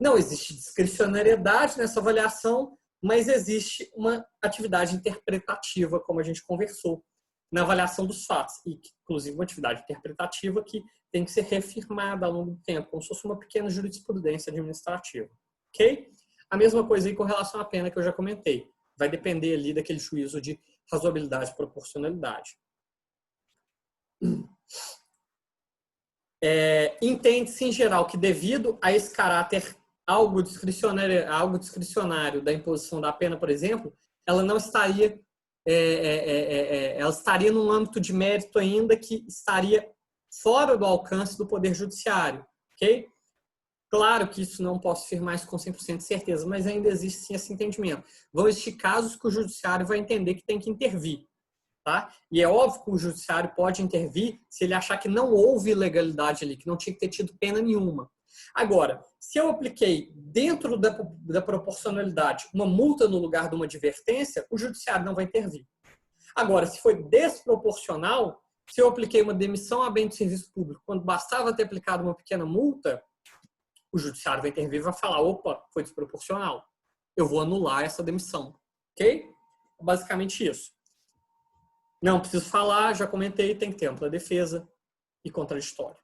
Não existe discricionariedade nessa avaliação, mas existe uma atividade interpretativa, como a gente conversou, na avaliação dos fatos, e inclusive uma atividade interpretativa que tem que ser reafirmada ao longo do tempo, como se fosse uma pequena jurisprudência administrativa. Ok? A mesma coisa aí com relação à pena que eu já comentei. Vai depender ali daquele juízo de razoabilidade e proporcionalidade. Entende-se, em geral, que devido a esse caráter algo discricionário da imposição da pena, por exemplo, ela não estaria, ela estaria num âmbito de mérito ainda que estaria fora do alcance do Poder Judiciário, ok? Claro que isso não posso afirmar isso com 100% de certeza, mas ainda existe sim esse entendimento. Vão existir casos que o Judiciário vai entender que tem que intervir. Tá? E é óbvio que o Judiciário pode intervir se ele achar que não houve ilegalidade ali, que não tinha que ter tido pena nenhuma. Agora, se eu apliquei dentro da proporcionalidade uma multa no lugar de uma advertência, o Judiciário não vai intervir. Agora, se foi desproporcional, se eu apliquei uma demissão a bem de serviço público, quando bastava ter aplicado uma pequena multa, o Judiciário vai intervir e vai falar, opa, foi desproporcional. Eu vou anular essa demissão. Ok? Basicamente isso. Não preciso falar, já comentei, tem que ter ampla defesa e contraditório.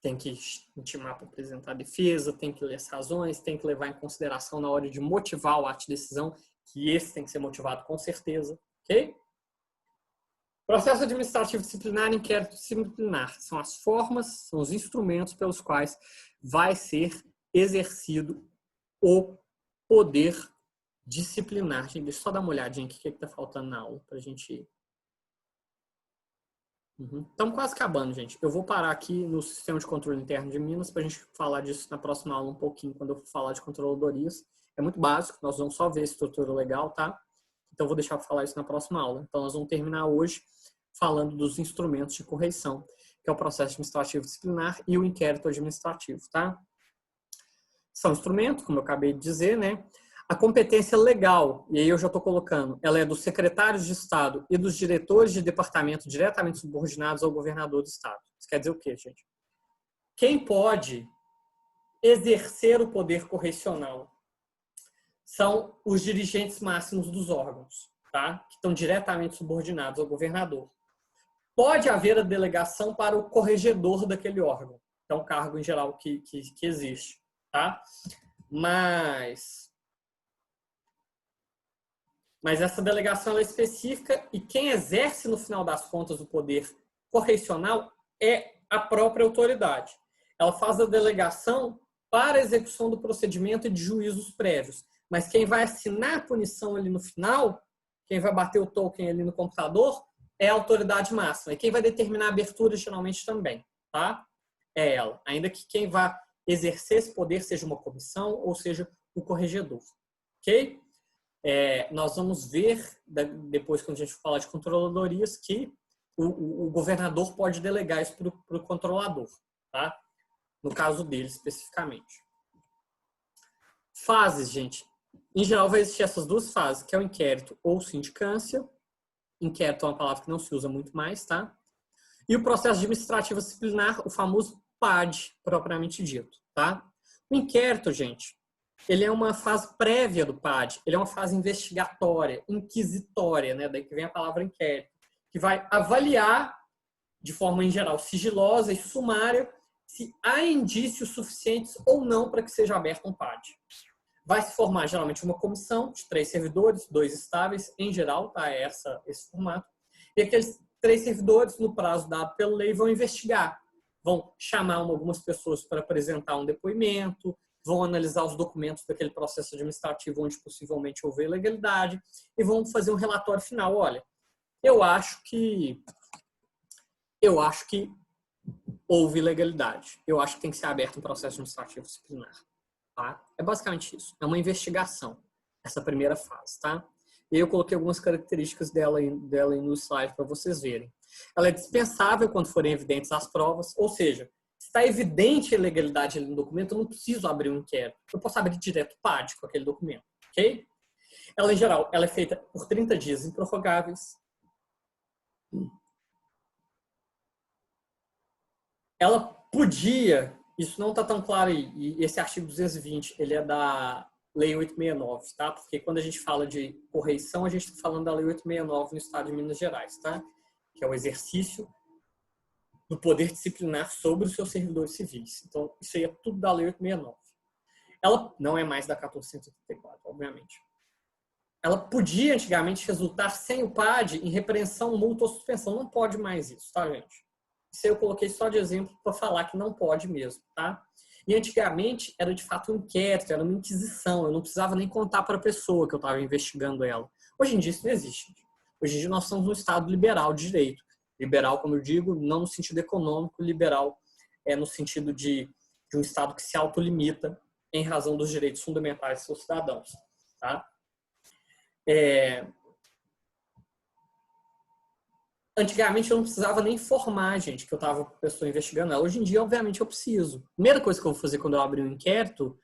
Tem que intimar para apresentar a defesa, tem que ler as razões, tem que levar em consideração na hora de motivar o ato de decisão, que esse tem que ser motivado com certeza. Ok? Processo administrativo disciplinar e inquérito disciplinar são as formas, são os instrumentos pelos quais vai ser exercido o poder disciplinar. Gente, deixa eu só dar uma olhadinha aqui o que está faltando na aula para a gente ir. Estamos quase acabando, gente. Eu vou parar aqui no sistema de controle interno de Minas para a gente falar disso na próxima aula um pouquinho, quando eu for falar de controladorias. É muito básico, nós vamos só ver a estrutura legal, tá? Então, eu vou deixar para falar isso na próxima aula. Então, nós vamos terminar hoje falando dos instrumentos de correição, que é o processo administrativo disciplinar e o inquérito administrativo, tá? São instrumentos, como eu acabei de dizer, né? A competência legal, e aí eu já estou colocando, ela é dos secretários de Estado e dos diretores de departamento diretamente subordinados ao governador do Estado. Isso quer dizer o quê, gente? Quem pode exercer o poder correcional são os dirigentes máximos dos órgãos, tá? Que estão diretamente subordinados ao governador. Pode haver a delegação para o corregedor daquele órgão, que é um cargo em geral que existe, tá? Mas essa delegação é específica e quem exerce, no final das contas, o poder correcional é a própria autoridade. Ela faz a delegação para a execução do procedimento e de juízos prévios. Mas quem vai assinar a punição ali no final, quem vai bater o token ali no computador, é a autoridade máxima. E quem vai determinar a abertura, geralmente, também, tá? É ela. Ainda que quem vai exercer esse poder seja uma comissão ou seja o corregedor. Ok? Nós vamos ver, depois quando a gente falar de controladorias, que o governador pode delegar isso para o controlador, tá? No caso dele, especificamente. Fases, gente. Em geral, vai existir essas duas fases, que é o inquérito ou sindicância. Inquérito é uma palavra que não se usa muito mais, tá? E o processo administrativo disciplinar, o famoso PAD, propriamente dito, tá? O inquérito, gente, ele é uma fase prévia do PAD, ele é uma fase investigatória, inquisitória, né? Daí que vem a palavra inquérito, que vai avaliar, de forma em geral sigilosa e sumária, se há indícios suficientes ou não para que seja aberto um PAD. Vai se formar, geralmente, uma comissão de 3 servidores, 2 estáveis, em geral, tá? Esse formato. E aqueles 3 servidores, no prazo dado pela lei, vão investigar. Vão chamar algumas pessoas para apresentar um depoimento, vão analisar os documentos daquele processo administrativo onde possivelmente houve ilegalidade e vão fazer um relatório final. Olha, eu acho que houve ilegalidade. Eu acho que tem que ser aberto um processo administrativo disciplinar. Tá? É basicamente isso. É uma investigação, essa primeira fase. Tá? E eu coloquei algumas características dela aí no slide para vocês verem. Ela é dispensável quando forem evidentes as provas, ou seja, se está evidente a ilegalidade ali no documento, eu não preciso abrir um inquérito. Eu posso abrir direto PAD com aquele documento. Ok? Ela, em geral, ela é feita por 30 dias improrrogáveis. Ela podia Isso não está tão claro aí. E esse artigo 220, ele é da Lei 869, tá? Porque quando a gente fala de correição, a gente está falando da Lei 869 no estado de Minas Gerais, tá? Que é o exercício do poder disciplinar sobre os seus servidores civis. Então, isso aí é tudo da Lei 869. Ela não é mais da 1484, obviamente. Ela podia, antigamente, resultar sem o PAD em repreensão, multa ou suspensão. Não pode mais isso, tá, gente? Isso aí eu coloquei só de exemplo para falar que não pode mesmo, tá? E antigamente era de fato um inquérito, era uma inquisição. Eu não precisava nem contar para a pessoa que eu estava investigando ela. Hoje em dia isso não existe. Hoje em dia nós somos um Estado liberal de direito. Liberal, como eu digo, não no sentido econômico, liberal é no sentido de um Estado que se autolimita em razão dos direitos fundamentais dos seus cidadãos, tá? Antigamente eu não precisava nem informar, gente, que eu estava com a pessoa investigando ela. Hoje em dia, obviamente, eu preciso. A primeira coisa que eu vou fazer quando eu abrir um inquérito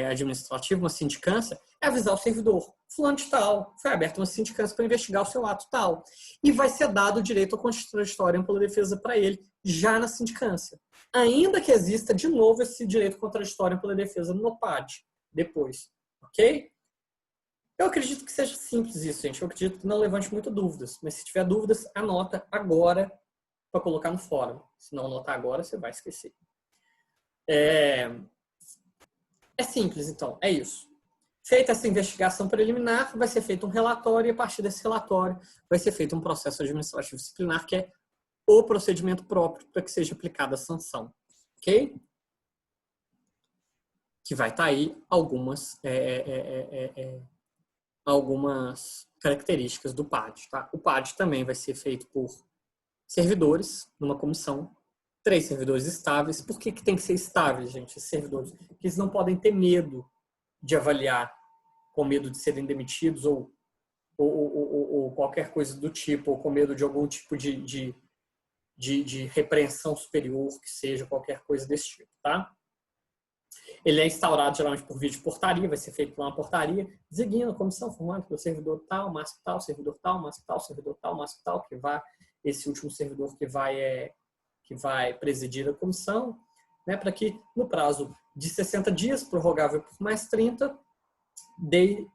administrativo, uma sindicância, é avisar o servidor. Fulano de tal, foi aberta uma sindicância para investigar o seu ato tal. E vai ser dado o direito ao contraditório pela defesa para ele, já na sindicância. Ainda que exista, de novo, esse direito contraditório pela defesa no PAD, depois. Ok? Eu acredito que seja simples isso, gente. Eu acredito que não levante muitas dúvidas. Mas se tiver dúvidas, anota agora para colocar no fórum. Se não anotar agora, você vai esquecer. É simples, então. É isso. Feita essa investigação preliminar, vai ser feito um relatório e a partir desse relatório vai ser feito um processo administrativo disciplinar, que é o procedimento próprio para que seja aplicada a sanção. Ok? Que vai estar aí algumas características do PAD. Tá? O PAD também vai ser feito por servidores numa comissão, 3 servidores estáveis. Por que tem que ser estável, gente, esses servidores? Porque eles não podem ter medo de avaliar, com medo de serem demitidos ou qualquer coisa do tipo, ou com medo de algum tipo de repreensão superior, que seja qualquer coisa desse tipo, tá? Ele é instaurado geralmente por vídeo de portaria, vai ser feito por uma portaria, designa a comissão formada pelo servidor tal, máximo tal, servidor tal, máximo tal, servidor tal, máximo tal, que vai, esse último servidor que vai presidir a comissão, né, para que no prazo de 60 dias, prorrogável por mais 30, dê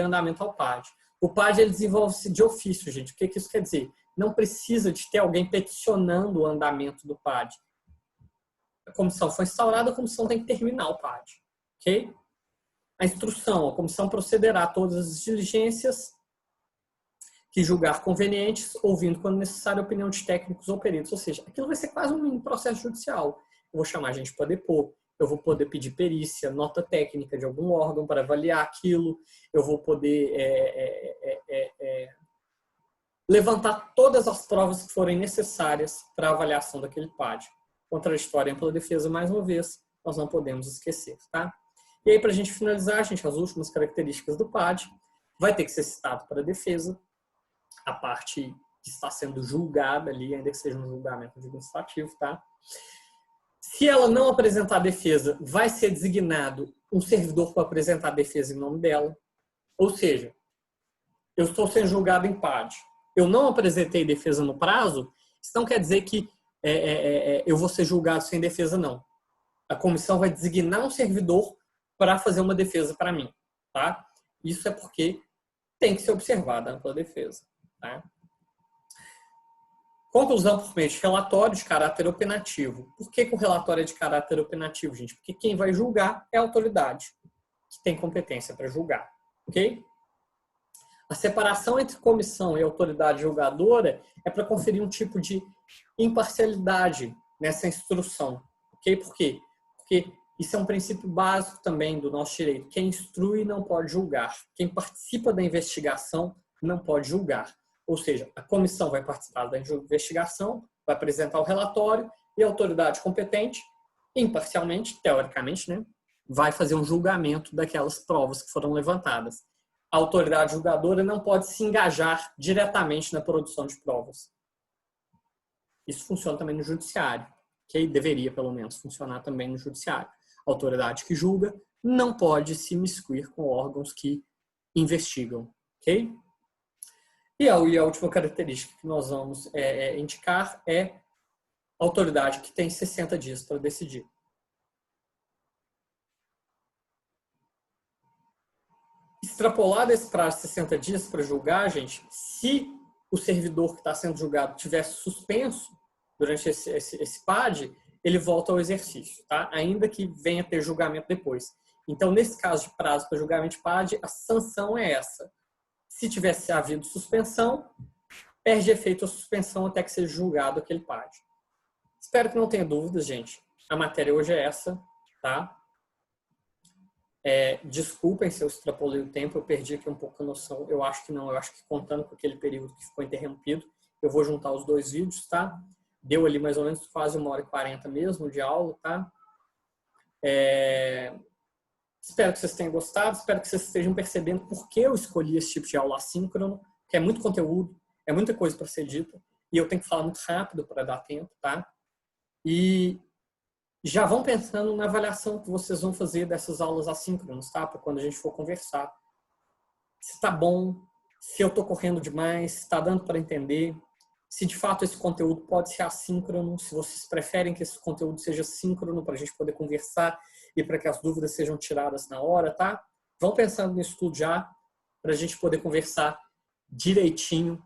andamento ao PAD. O PAD ele desenvolve-se de ofício, gente. O que isso quer dizer? Não precisa de ter alguém peticionando o andamento do PAD. A comissão foi instaurada, a comissão tem que terminar o PAD. Ok? A instrução, a comissão procederá a todas as diligências que julgar convenientes, ouvindo quando necessário a opinião de técnicos ou peritos. Ou seja, aquilo vai ser quase um mini processo judicial. Eu vou chamar a gente para depor, eu vou poder pedir perícia, nota técnica de algum órgão para avaliar aquilo, eu vou poder levantar todas as provas que forem necessárias para a avaliação daquele PAD. Contraditória e ampla defesa, mais uma vez, nós não podemos esquecer. Tá? E aí, para a gente finalizar, gente, as últimas características do PAD, vai ter que ser citado para a defesa, a parte que está sendo julgada ali, ainda que seja um julgamento administrativo, tá? Se ela não apresentar a defesa, vai ser designado um servidor para apresentar a defesa em nome dela. Ou seja, eu estou sendo julgado em PAD. Eu não apresentei defesa no prazo, isso não quer dizer que eu vou ser julgado sem defesa, não. A comissão vai designar um servidor para fazer uma defesa para mim. Tá? Isso é porque tem que ser observada a ampla defesa. Tá? Conclusão por meio de relatório de caráter opinativo. Por que o relatório é de caráter opinativo, gente? Porque quem vai julgar é a autoridade, que tem competência para julgar. Ok? A separação entre comissão e autoridade julgadora é para conferir um tipo de imparcialidade nessa instrução. Ok? Por quê? Porque isso é um princípio básico também do nosso direito. Quem instrui não pode julgar. Quem participa da investigação não pode julgar. Ou seja, a comissão vai participar da investigação, vai apresentar o relatório e a autoridade competente, imparcialmente, teoricamente, né, vai fazer um julgamento daquelas provas que foram levantadas. A autoridade julgadora não pode se engajar diretamente na produção de provas. Isso funciona também no judiciário, que deveria, pelo menos, funcionar também no judiciário. A autoridade que julga não pode se imiscuir com órgãos que investigam. Ok? E a última característica que nós vamos indicar é a autoridade que tem 60 dias para decidir. Extrapolado esse prazo de 60 dias para julgar, gente, se o servidor que está sendo julgado tivesse suspenso durante esse PAD, ele volta ao exercício, tá? Ainda que venha ter julgamento depois. Então, nesse caso de prazo para julgamento de PAD, a sanção é essa. Se tivesse havido suspensão, perde efeito a suspensão até que seja julgado aquele PAD. Espero que não tenha dúvidas, gente. A matéria hoje é essa, tá? Desculpem se eu extrapolei o tempo, eu perdi aqui um pouco a noção. Eu acho que não, eu acho que contando com aquele período que ficou interrompido, eu vou juntar os dois vídeos, tá? Deu ali mais ou menos quase 1h40 mesmo de aula, tá? Espero que vocês tenham gostado, espero que vocês estejam percebendo por que eu escolhi esse tipo de aula assíncrono, que é muito conteúdo, é muita coisa para ser dita, e eu tenho que falar muito rápido para dar tempo, tá? E já vão pensando na avaliação que vocês vão fazer dessas aulas assíncronas, tá? Para quando a gente for conversar. Se está bom, se eu estou correndo demais, se está dando para entender, se de fato esse conteúdo pode ser assíncrono, se vocês preferem que esse conteúdo seja síncrono para a gente poder conversar e para que as dúvidas sejam tiradas na hora, tá? Vão pensando nisso tudo já, para a gente poder conversar direitinho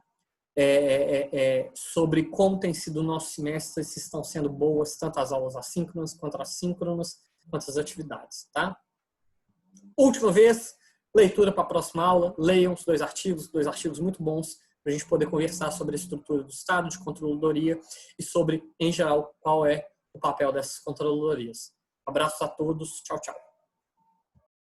sobre como tem sido o nosso semestre, se estão sendo boas tanto as aulas assíncronas quanto as síncronas, quanto as atividades, tá? Última vez, leitura para a próxima aula, leiam os dois artigos muito bons, para a gente poder conversar sobre a estrutura do Estado, de controladoria e sobre, em geral, qual é o papel dessas controladorias. Abraços a todos, tchau, tchau.